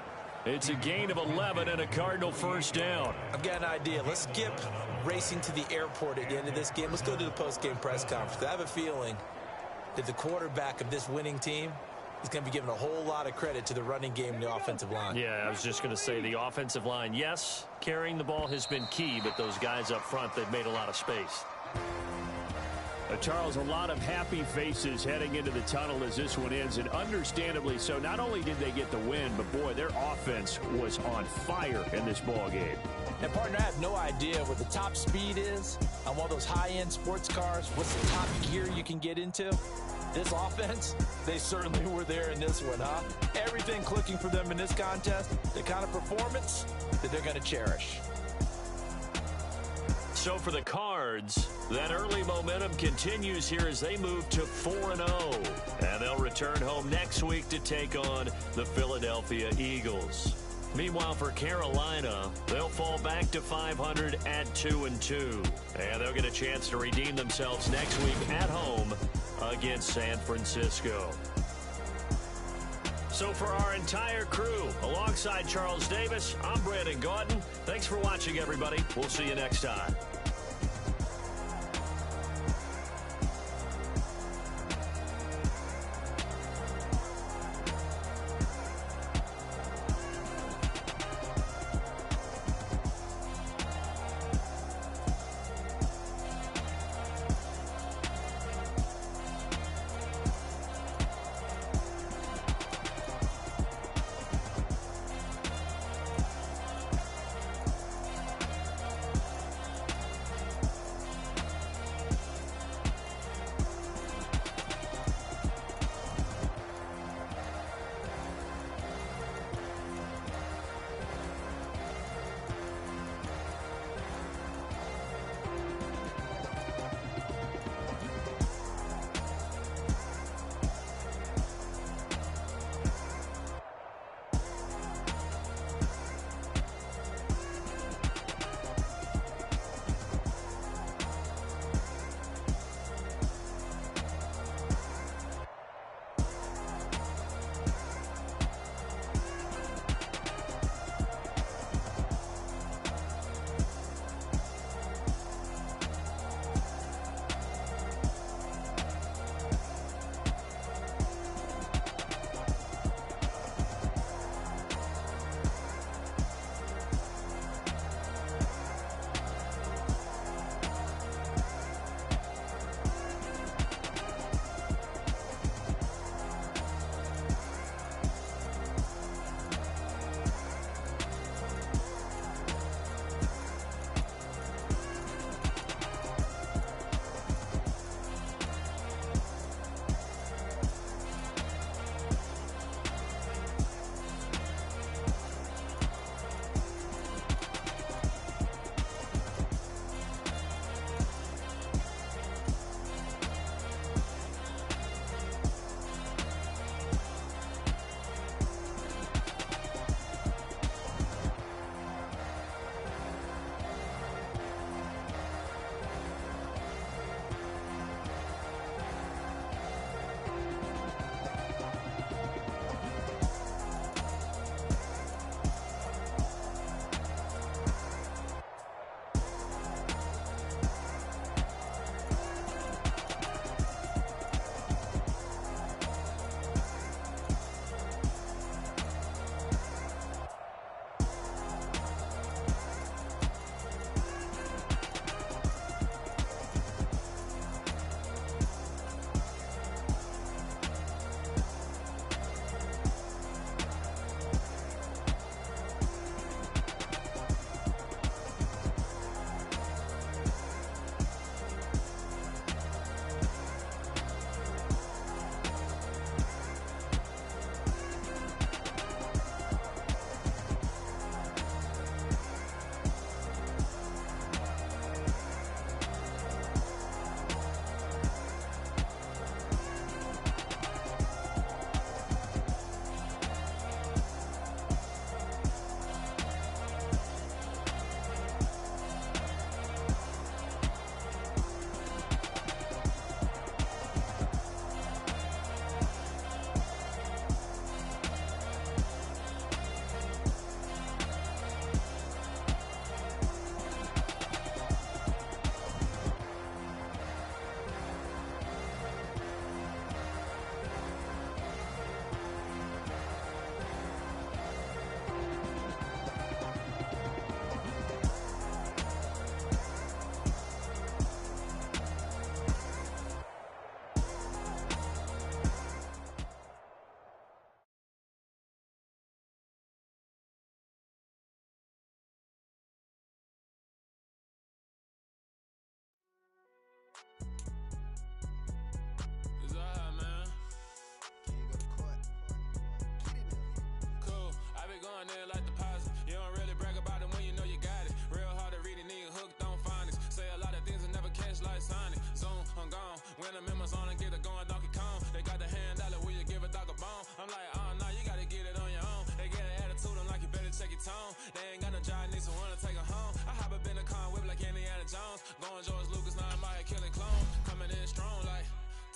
It's a gain of 11 and a Cardinal first down. I've got an idea. Let's skip racing to the airport at the end of this game. Let's go to the post-game press conference. I have a feeling that the quarterback of this winning team is going to be given a whole lot of credit to the running game and the offensive line. Yeah, I was just going to say the offensive line, yes, carrying the ball has been key, but those guys up front, they've made a lot of space. Charles, a lot of happy faces heading into the tunnel as this one ends, and understandably so. Not only did they get the win, but boy, their offense was on fire in this ball game. And partner, I have no idea what the top speed is on one of those high-end sports cars. What's the top gear you can get into? This offense, they certainly were there in this one, huh? Everything clicking for them in this contest, the kind of performance that they're going to cherish. So for the Cards, that early momentum continues here as they move to 4-0. And they'll return home next week to take on the Philadelphia Eagles. Meanwhile, for Carolina, they'll fall back to 500 at 2-2. And they'll get a chance to redeem themselves next week at home against San Francisco. So for our entire crew, alongside Charles Davis, I'm Brandon Gaudin. Thanks for watching, everybody. We'll see you next time.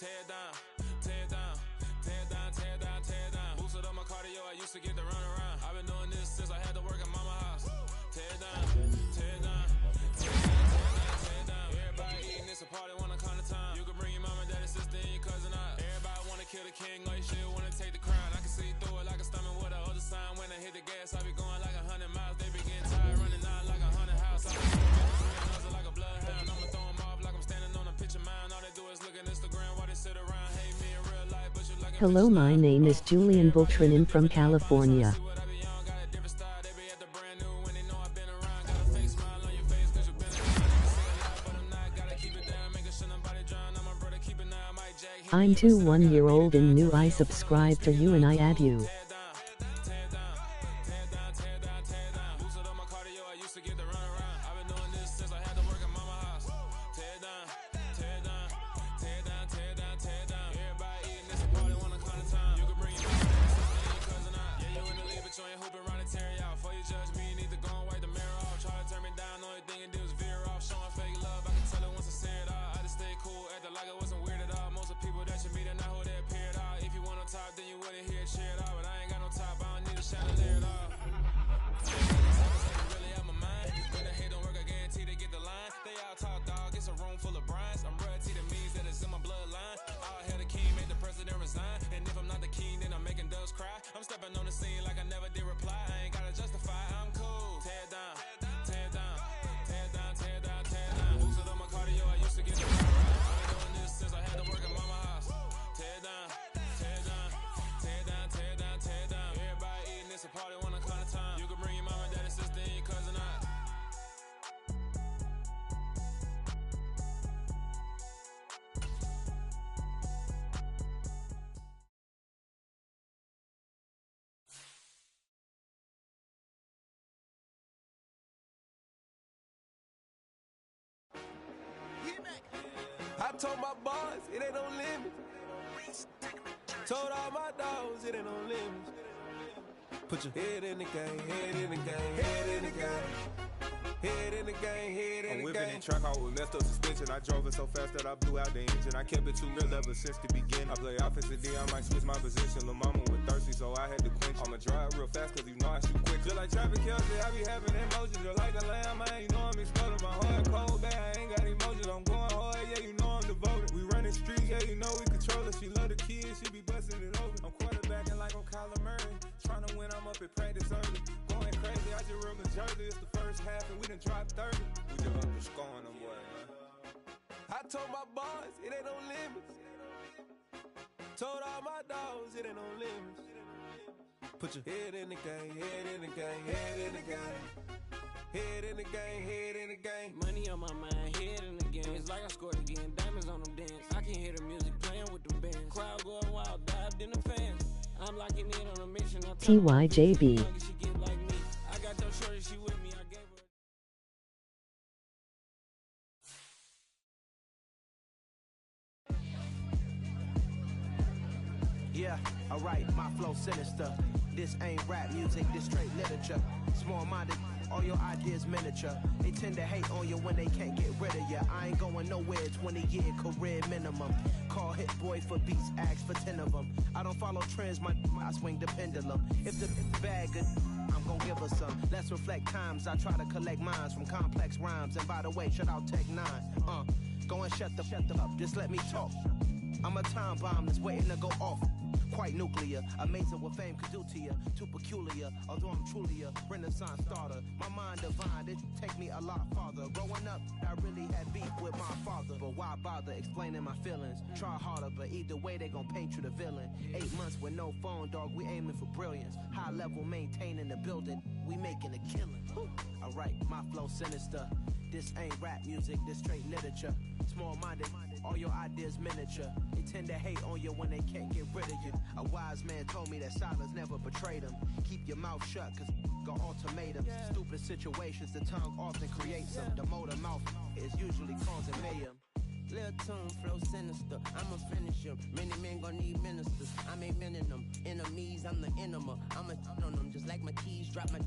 tear it down, tear it down, tear it down, tear it down, tear it down. Boosted up my cardio, I used to get to run around. I've been doing this since I had to work at mama house. Tear it down, tear it down, tear it down, tear it down, tear it down. Everybody eating this a party one kind of time. You can bring your mama, daddy, sister, and your cousin out. Everybody wanna kill the king, or you shit wanna take the crown. I can see through it like a stomach with a other sign. When I hit the gas, I be going like 100 miles. They be getting tired, running out like 100 house. I be going like a bloodhound. I'ma throw them off like I'm standing on a picture mound. All they do is look at Instagram while they sit around. Hate me in real life, but you like. Hello, my name is Julian Bultranin from California. I'm 21-year-old and new. I subscribe to you and I add you. I told my boys, it ain't no limits. Told all my dogs, it ain't no limits. Put your head in the game, head in the game, head in the game. Head in the game, head in the game. I'm whipping that truck out with messed up suspension. I drove it so fast that I blew out the engine. I kept it too real ever since the beginning. I play offensive D, I might switch my position. Lil' mama was thirsty, so I had to quench. I'ma drive real fast, cause you know I shoot quick. Just like traffic Kelsey, I be having emotions. Just like a lamb, I ain't know I'm exploding. My heart cold, bad, I ain't got emotions. I'm going hard, yeah, you know I'm devoted. We running streets, yeah, you know we control it. She love the kids, she be busting it over. I'm quarterbacking like I'm Kyler Murray. Trying to win, I'm up at practice early. Going crazy, I just real Jersey. It's the first half and we done dropped 30. We just up to scoring them, boy, man. I told my boys, it ain't no limits. Told all my dogs, it ain't no limits. Put your head in the game, head in the game, head in the game. Head in the game, head in the game. Money on my mind, head in the game. It's like I scored again, diamonds on them dance. I can hear the music playing with them bands. Crowd going wild, dived in the fans. I'm locking in on a mission. TYJB. She get like me. I got your shorty, she with me. I gave her. Yeah, alright, my flow sinister. This ain't rap music, this straight literature. Small-minded, all your ideas miniature. They tend to hate on you when they can't get rid of you. I ain't going nowhere, 20-year career minimum. Call Hit Boy for beats, ask for 10 of them. I don't follow trends, I swing the pendulum. If the bag good, I'm gonna give her some. Let's reflect times, I try to collect minds from complex rhymes. And by the way, shout out Tech 9. Go and shut the up, just let me talk. I'm a time bomb that's waiting to go off. Quite nuclear, amazing what fame could do to you. Too peculiar, although I'm truly a renaissance starter. My mind divine, it take me a lot farther. Growing up, I really had beef with my father. But why bother explaining my feelings? Try harder, but either way they gon' paint you the villain. 8 months with no phone, dog, we aiming for brilliance. High level maintaining the building, we making a killing. Alright, my flow sinister. This ain't rap music, this straight literature. Small-minded, all your ideas miniature. They tend to hate on you when they can't get rid of you. A wise man told me that silence never betrayed him. Keep your mouth shut, cause got ultimatums. Stupid situations, the tongue often creates them. The motor mouth is usually causing mayhem. Lil tune, flow sinister. I'ma finish him. Many men gon' need ministers. I ain't mending them. Enemies, I'm the enema. I'ma on them just like my keys. Drop my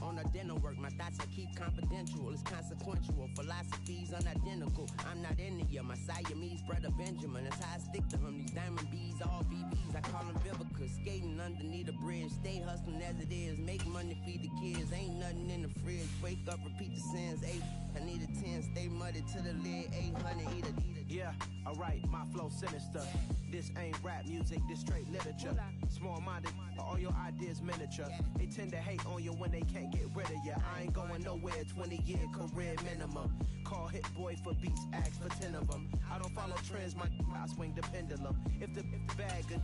on the dinner work. My thoughts I keep confidential. It's consequential. Philosophies unidentical. I'm not in the my Siamese brother Benjamin. That's how I stick to him. These diamond bees, all BBs. I call them Vivica. Skating underneath the bridge. Stay hustling as it is. Make money, feed the kids. Ain't nothing in the fridge. Wake up, repeat the sins. 8. I need a 10. Stay muddy to the lid. 800. Eat it. Yeah, alright, my flow sinister. This ain't rap music, this straight literature. Small-minded, all your ideas miniature. They tend to hate on you when they can't get rid of you. I ain't going nowhere, 20-year career minimum. Call Hit Boy for beats, ask for 10 of them. I don't follow trends, I swing the pendulum. If the bag good,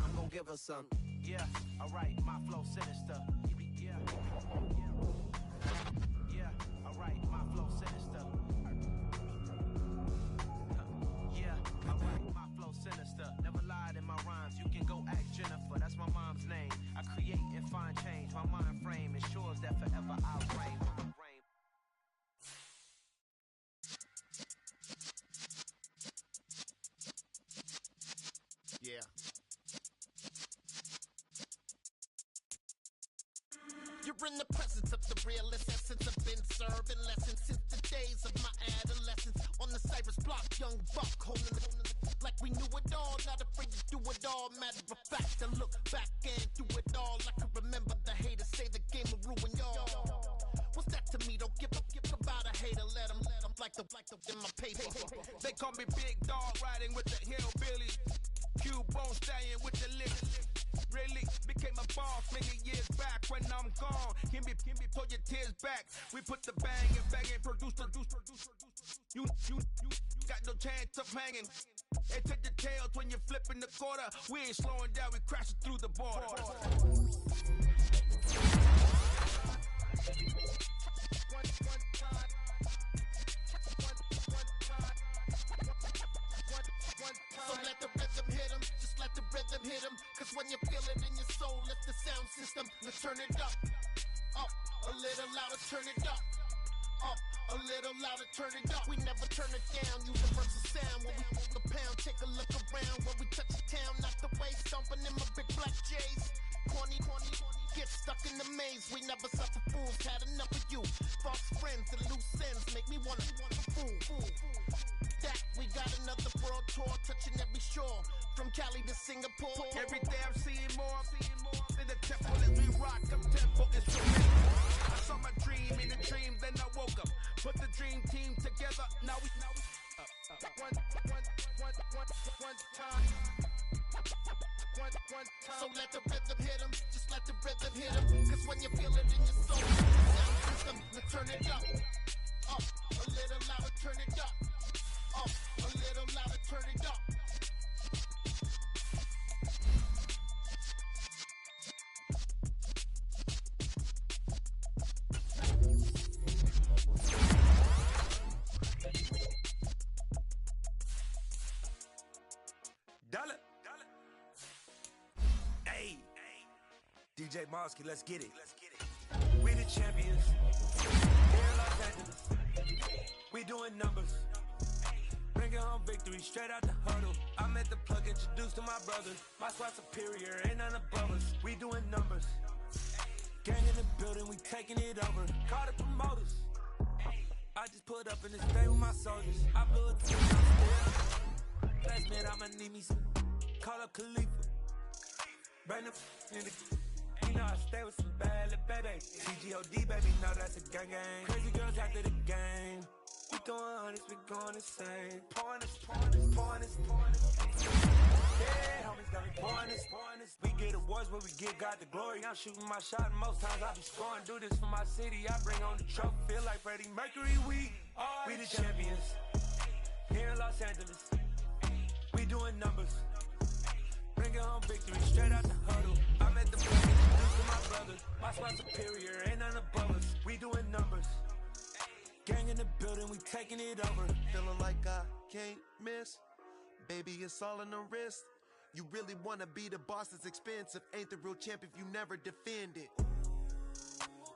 I'm gonna give her some. Yeah, alright, my flow sinister. Yeah, alright, my flow sinister. Sinister, never lied in my rhymes. You can go ask Jennifer, that's my mom's name. I create and find change. My mind frame ensures that forever I'll reign. Yeah. You're in the presence of the realest essence. I've been serving lessons since the days of my adolescence. On the Cypress block, young buck holding it like we knew it all. Not afraid to do it all. Matter of fact, I look back and do it all. I can remember the haters say the game will ruin y'all. What's that to me? Don't give about a hater. Let them like the in my paper. They call me Big Dog, riding with the hillbilly. Q-Bone stallion with the lick. Really became a boss many years back. When I'm gone, can be pull your tears back. We put the bang and produce. You got no chance of hanging. They take the tails when you're flipping the quarter. We ain't slowing down, we crashing through the border. So let the rhythm hit him, just let the rhythm hit him. Cause when you feel it in your soul, lift the sound system. Let's turn it up, a little louder, turn it up, a little louder, turn it up. We never turn it down, universal sound. When we move the pound, take a look around. When we touch the town, not the way, stomping in my big black J's. Corny, get stuck in the maze. We never suffer fools, had enough of you. False friends and loose ends make me wanna fool. That we got another world tour, touching every shore, from Cali to Singapore. Every day I'm seeing more in the temple as we rock up tempo instruments. I saw my dream in a dream, then I woke up. Put the dream team together. Now we one time. So let the rhythm hit him, just let the rhythm hit him. Cause when you feel it in your soul, sound system, let's turn it up, a little louder, turn it up, a little louder, turn it up. Dollar. Hey, DJ Mosky, let's get it. We the champions. Here in Los Angeles. We doing numbers. Bringing home victory straight out the huddle. I'm at the plug, introduced to my brothers. My squad superior, ain't none above us. We doing numbers. Gang in the building, we taking it over. Call the promoters. I just put up in this day with my soldiers. I blew it to the last minute, I'ma need me some. Call up Khalifa. Bring the in the. You know I stay with some bad little baby. CGOD, baby, know that's a gang. Crazy girls after the game. We throwing hundreds, we going insane. Pouring this. Yeah, homies got me pouring this. We get awards, but we give God the glory. I'm shooting my shot, and most times I be scoring. Do this for my city, I bring on the trophy. Feel like Freddie Mercury, we the champions. Here in Los Angeles, we doing numbers. Bringing home victory straight out the huddle. I'm at the plug, introduced to my brothers. My squad superior, ain't none above us. We doing numbers. Gang in the building, we taking it over. Feeling like I can't miss. Baby, it's all in the wrist. You really wanna be the boss, it's expensive. Ain't the real champ if you never defend it.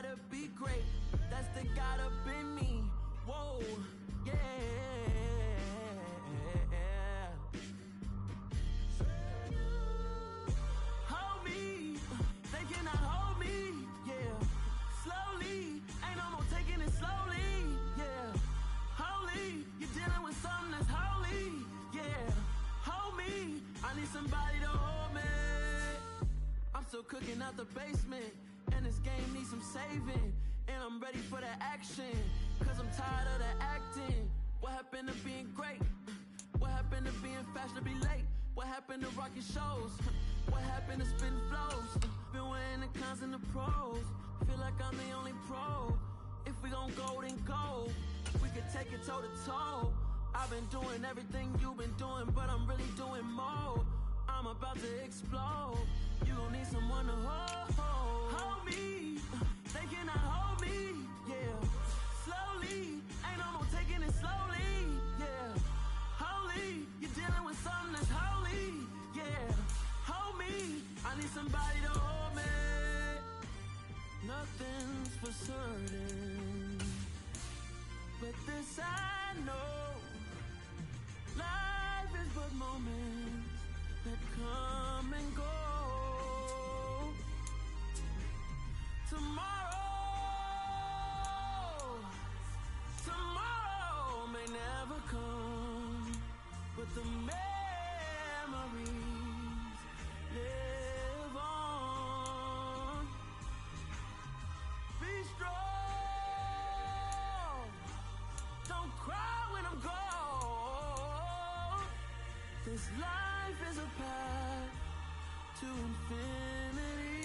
gotta be great. That's the God up in me. Whoa, yeah. Hold me, they cannot hold me, yeah. Slowly, ain't no more taking it slowly, yeah. Holy, you're dealing with something that's holy, yeah. Hold me, I need somebody to hold me. I'm still cooking out the basement, and this game needs some saving. And I'm ready for the action, cause I'm tired of the acting. What happened to being great? What happened to being fashionably late? What happened to rocking shows? What happened to spitting flows? Been weighing the cons and the pros. Feel like I'm the only pro. If we gon' go, then go. We could take it toe to toe. I've been doing everything you've been doing, but I'm really doing more. I'm about to explode. You gon' need someone to hold. Hold me. They cannot hold me. Yeah. Slowly. Ain't no more taking it slowly. Yeah. Holy. You're dealing with something that's holy. Yeah. Hold me. I need somebody to hold me. Nothing's for certain, but this I know. Life is but moments that come and go. Tomorrow may never come, but the memories live on. Be strong, don't cry when I'm gone. This life is a path to infinity.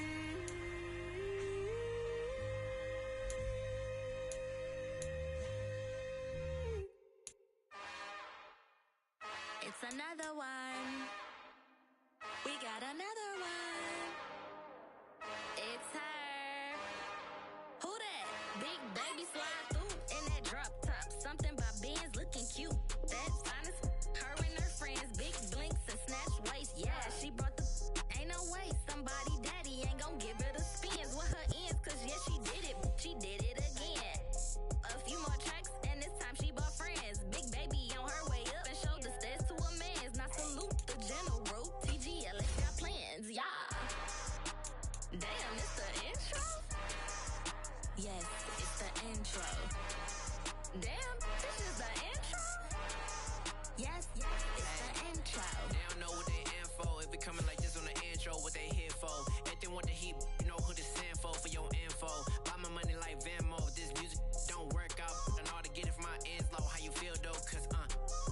It's another one. We got another one. It's her. Who that? Big baby slide through in that drop top. Something about Benz looking cute. That's honest. Her and her friends, big blinks and snatch waist. Yeah, she brought the. Ain't no way somebody daddy ain't gon' give her the spins with her ends. Cause yeah, she did it. She did it again. A few more tracks and this time she bought friends. Big baby on her way up and showed the stairs to a man's. Now salute the general. TGL got plans, yeah. Damn, it's the intro? Yes, it's the intro. Damn, this is the intro? Yes, it's the intro. They don't know what they in for. If it coming like this on the intro, what they here for? If they want the heat, you know who to send for your info. Buy my money like Venmo. This music don't work out. I know how to get it from my ends low. How you feel though? Cause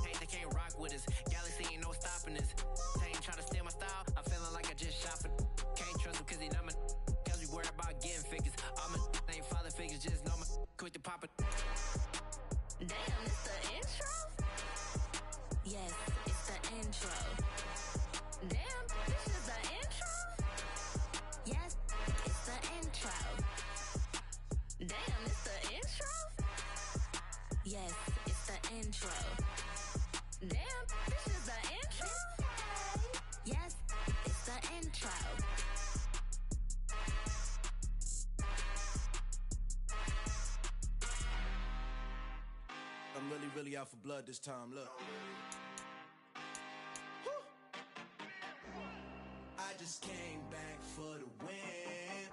hey, they can't rock with us. Galaxy ain't no stopping us. They ain't try to steal my style. I'm feeling like I just shopping. Can't trust him cause he not my. Cause we worried about getting figures. All my ain't father figures. Just know my quick to pop it. Damn, it's the intro? Yes, it's the intro. Damn, this is the intro? Yes, it's the intro. Damn, it's the intro? Yes, it's the intro. Damn, this is the intro? Yes, it's the intro. I'm really out for blood this time, look. I just came back for the win.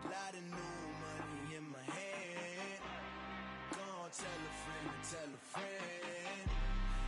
Lot of new money in my hand. Gonna tell a friend to tell a friend.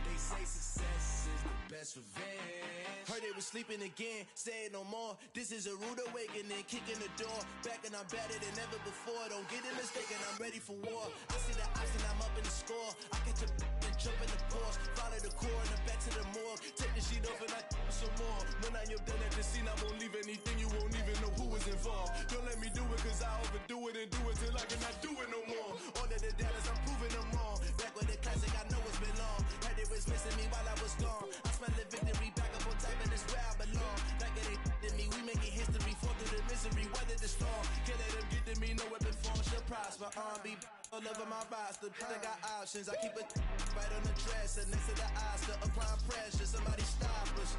They say success is the best revenge. Heard they was sleeping again, say it no more. This is a rude awakening, kicking the door. Back and I'm better than ever before. Don't get it mistaken, I'm ready for war. I see the option, I'm up in the score. I catch a and jump in the course. Follow the core and then back to the morgue. Take the sheet off and I some more. When I'm done at the scene, I won't leave anything. You won't even know who was involved. Don't let me do it cause I overdo it and do it till I cannot do it no more. All of the doubters, I'm proving them wrong. Back with the classic, I know it's been long. Heard it was missing me while I was gone. I smell the victory back up on top and it's where I belong. Like it ain't to me, we making history. Fall through the misery, weather the storm. Can't let them get to me, no weapon form shall prosper. Be all over my roster, I got options. I keep it right on the dresser, next to the Oscar. Applying pressure, somebody stop us.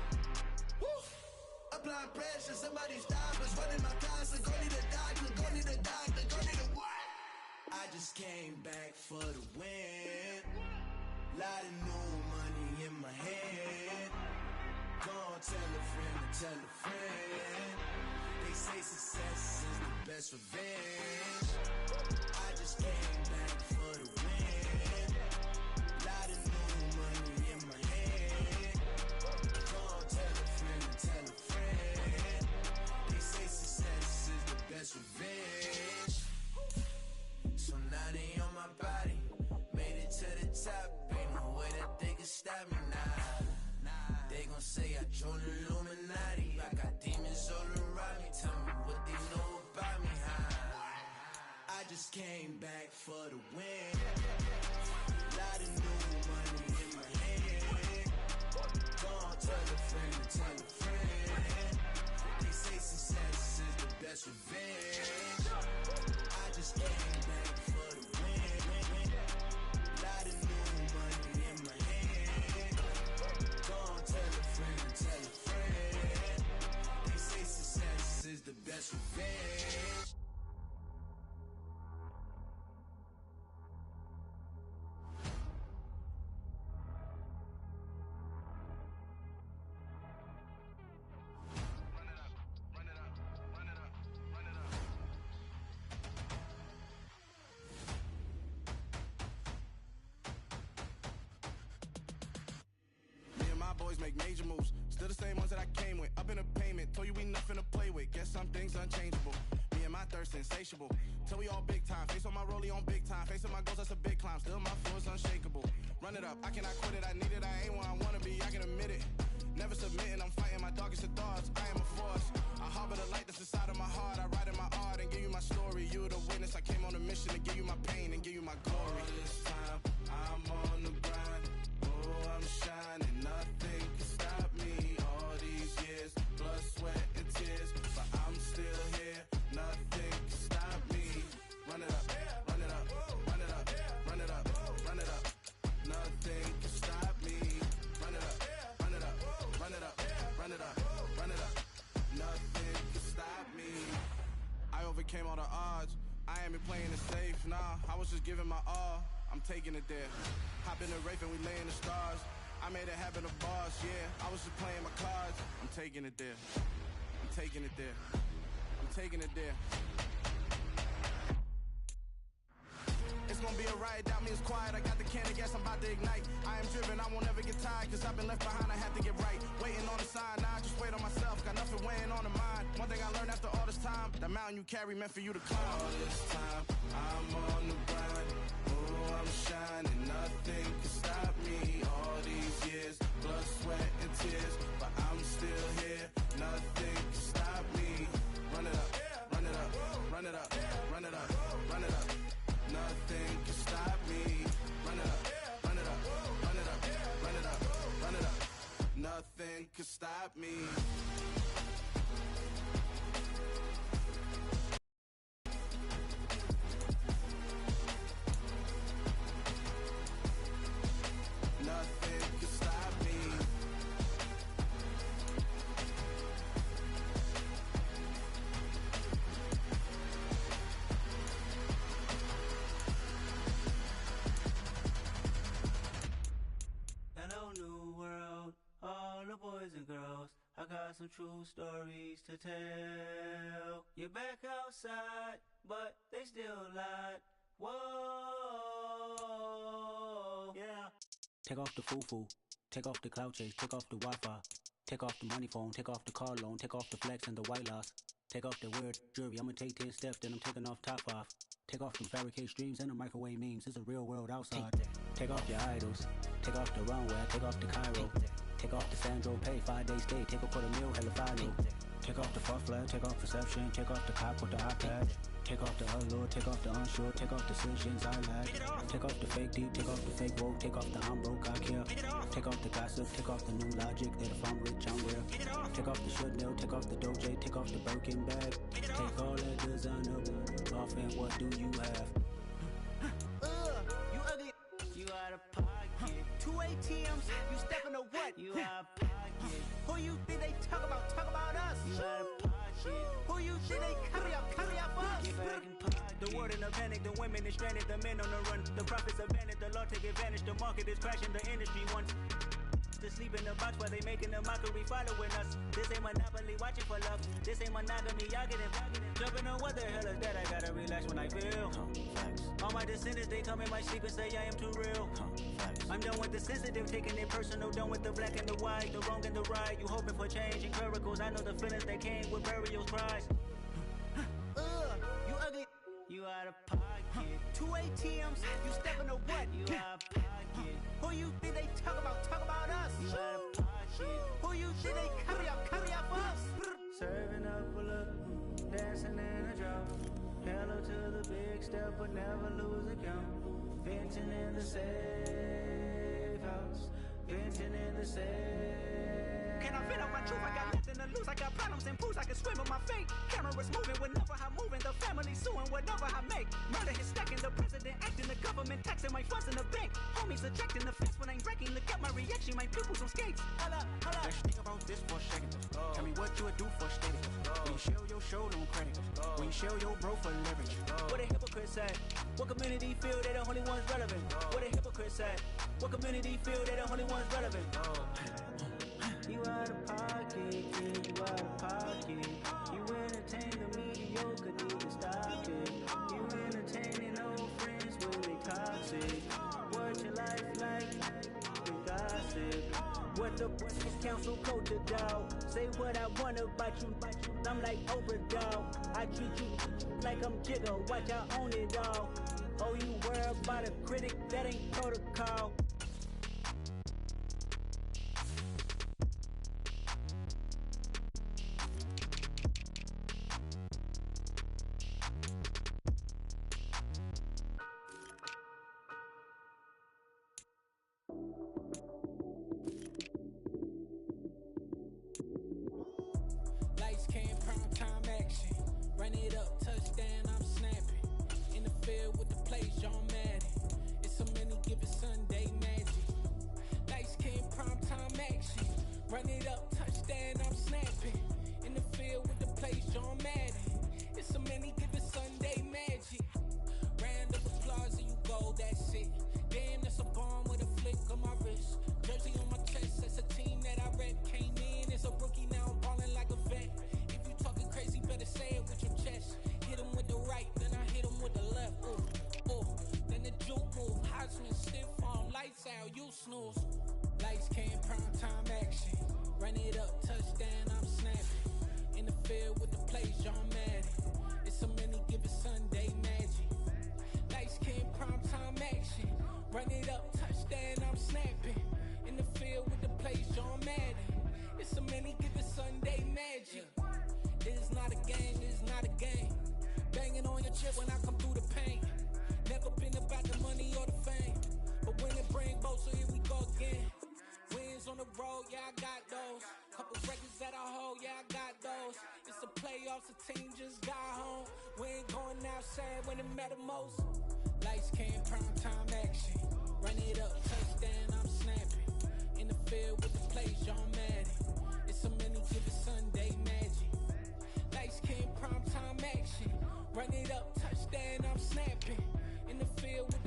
Woo! Applying pressure, somebody stop us. Running my constant, go need a doctor, go need a doctor, go need a I just came back for the win. Lot of new money in my hand. Gonna tell a friend to tell a friend. They say success is the best revenge. I just came back for the win. Lot of new money in my hand. Gonna tell a friend to tell a friend. They say success is the best revenge. So now they on my body. Made it to the top. Ain't no way that they can stop me now. They gon' say I joined the Illuminati. I got demons all around me. Tell me what they know about me, huh? I just came back for the win. Lot of new money in my hand. Gonna tell a friend to tell a friend. They say success is the best revenge. I just came back for the win. Lot of new money in my hand. Gonna tell a friend to tell a friend. They say success is the best revenge. Boys make major moves, still the same ones that I came with. Up in a payment, told you we nothing to play with. Guess some things unchangeable. Me and my thirst insatiable. Till we all big time. Face on my rollie on big time. Facing my goals, that's a big climb. Still my flow is unshakable. Run it up, I cannot quit it. I need it, I ain't where I wanna be. I can admit it. Never submitting, I'm fighting my darkest of thoughts. I am a force. I harbor the light that's inside of my heart. I write in my art and give you my story. You the witness. I came on a mission to give you my pain and give you my glory. All this time, I'm on the grind. Oh, I'm shining. Nothing can stop me. All these years, blood, sweat, and tears. But I'm still here. Nothing can stop me. Run it up, run it up, run it up, run it up, run it up. Nothing can stop me. Run it up, run it up, run it up, run it up, run it up. Nothing can stop me. I overcame all the odds. I ain't been playing it safe, nah. I was just giving my all. I'm taking it there. Hop in the Wraith and we lay in the stars. I made it happen to bars, yeah. I was just playing my cards. I'm taking it there. I'm taking it there. I'm taking it there. It's gonna be a riot, doubt me it's quiet. I got the can of gas, I'm about to ignite. I am driven, I won't ever get tired. Cause I've been left behind, I have to get right. Waiting on the sign, now I just wait on myself. Got nothing weighing on the mind. One thing I learned after all this time, the mountain you carry meant for you to climb. All this time, I'm on the grind. Oh, I'm shining, nothing can stop me. All these years, blood, sweat, and tears. But I'm still here, nothing can stop me. Run it up, run it up, run it up, run it up, run it up. Nothing can stop me. Run it up, run it up, run it up, run it up, run it up. Nothing can stop me. Nothing can stop me. Hello, new world, all the boys and girls. I got some true stories to tell. You're back outside, but they still lied. Whoa, yeah. Take off the foo-foo, take off the cloud chase, take off the Wi-Fi, take off the money phone, take off the car loan, take off the flex and the white loss, take off the weird jewelry. I'ma take 10 steps, then I'm taking off top off. Take off them fabricate streams and the microwave memes. It's a real world outside. Take off your idols, take off the runway, take off the Cairo, take off the Sandro pay, 5-day stay, take off for the meal, hella follow. Take off the fuck flag, take off perception, take off the cop with the iPad. Take off the allure, take off the unsure, take off decisions I lack. Take off the fake deep, take off the fake woke, take off the I'm broke, I care. Take off the gossip, take off the new logic that if I'm rich, I'm real. Take off the Chanel, take off the Doja, take off the Birkin bag. Take all that designer off and what do you have? You ugly. You out of pocket. 2 ATMs, you stepping to what? You out of pocket. Who you think they talk about? Talk about us. You out of pocket. Who you think they carry up us? Get back in pocket. The The world in a panic, the women is stranded, the men on the run. The profits abandoned, the law take advantage. The market is crashing, the industry wants to sleep in the box while they making a mockery following us. This ain't monopoly, watching for love. This ain't monogamy, y'all get it. Jumping on what the hell is that? I gotta relax when I feel. All my descendants, they come in my sleep and say I am too real. I'm done with the sensitive, taking it personal. Done with the black and the white, the wrong and the right. You hoping for change and miracles. I know the feelings that came with burial cries. You ugly. You out of pocket. 2 ATMs, you stepping to what? You out of pocket. Who you think they talk about us? You out of pocket. Who you think they carry out for us? Serving up a look, dancing in a drop. Hello to the big step, but never lose a count. Venting in the safe house. Venting in the safe. Can I vent out my truth? I got nothing to lose. I got problems and pools. I can swim with my fate. Cameras moving whenever I'm moving. The family suing whatever I make. Murder is stacking. The president acting. The government taxing my funds in the bank. Homies ejecting the fence when I'm breaking. Look at my reaction. My pupils on skates. Holla, holla. Let's think about this for a second. Tell me what you would do for steady. When you show your show no credit. When you show your bro for leverage. What a hypocrite said. What community feel they the only ones relevant? What a hypocrite said. What community feel they the only ones relevant? You out of pocket, yeah, you out of pocket. You entertain the mediocre, need to stop it. You entertaining old friends when they toxic. What your life like? The gossip. What the council code to doubt? Say what I want about you. I'm like overdog. I treat you like I'm Jigga. Watch I own it all. Oh, you worry about a critic? That ain't protocol. Lights came, prime time action. Run it up, touchdown, I'm snapping. In the field with the plays, John Madden. It's so many given Sunday magic. Lights came, prime time action. Run it up, touchdown, I'm snapping. In the field with the plays, John Madden. It's so many given Sunday magic. Round of applause and you go, that's it. Damn, that's a bomb with a flick on my wrist. Jersey on my chest, that's a team that I rep. Came in as a rookie, now I'm ballin' like a vet. If you talking crazy, better say it with your chest. Hit him with the right, then I hit him with the left. Ooh, ooh, then the juke move. Heisman stiff arm, lights out, you snooze. Lights came, prime time action. Run it up, touchdown, I'm snapping. In the field with the plays, John Madden. It's so many given Sunday magic. Lights came, prime time action. Run it up, touchdown, I'm snapping. In the field with the plays, John Madden. It's so many given Sunday magic. This is not a game, this is not a game. Banging on your chip when I come through the paint. Never been about the money or the fame. But when it bring both, so here we go again. Wins on the road, yeah, I got those. Couple records that I hold, yeah, I got those. It's the playoffs, the team just got home. We ain't going outside when it matter most. Lights came, prime time action. Run it up, touchdown, I'm snapping. In the field with the plays, John Madden. It's so many given Sunday magic. Lights came, prime time action. Run it up, touchdown, I'm snapping. In the field with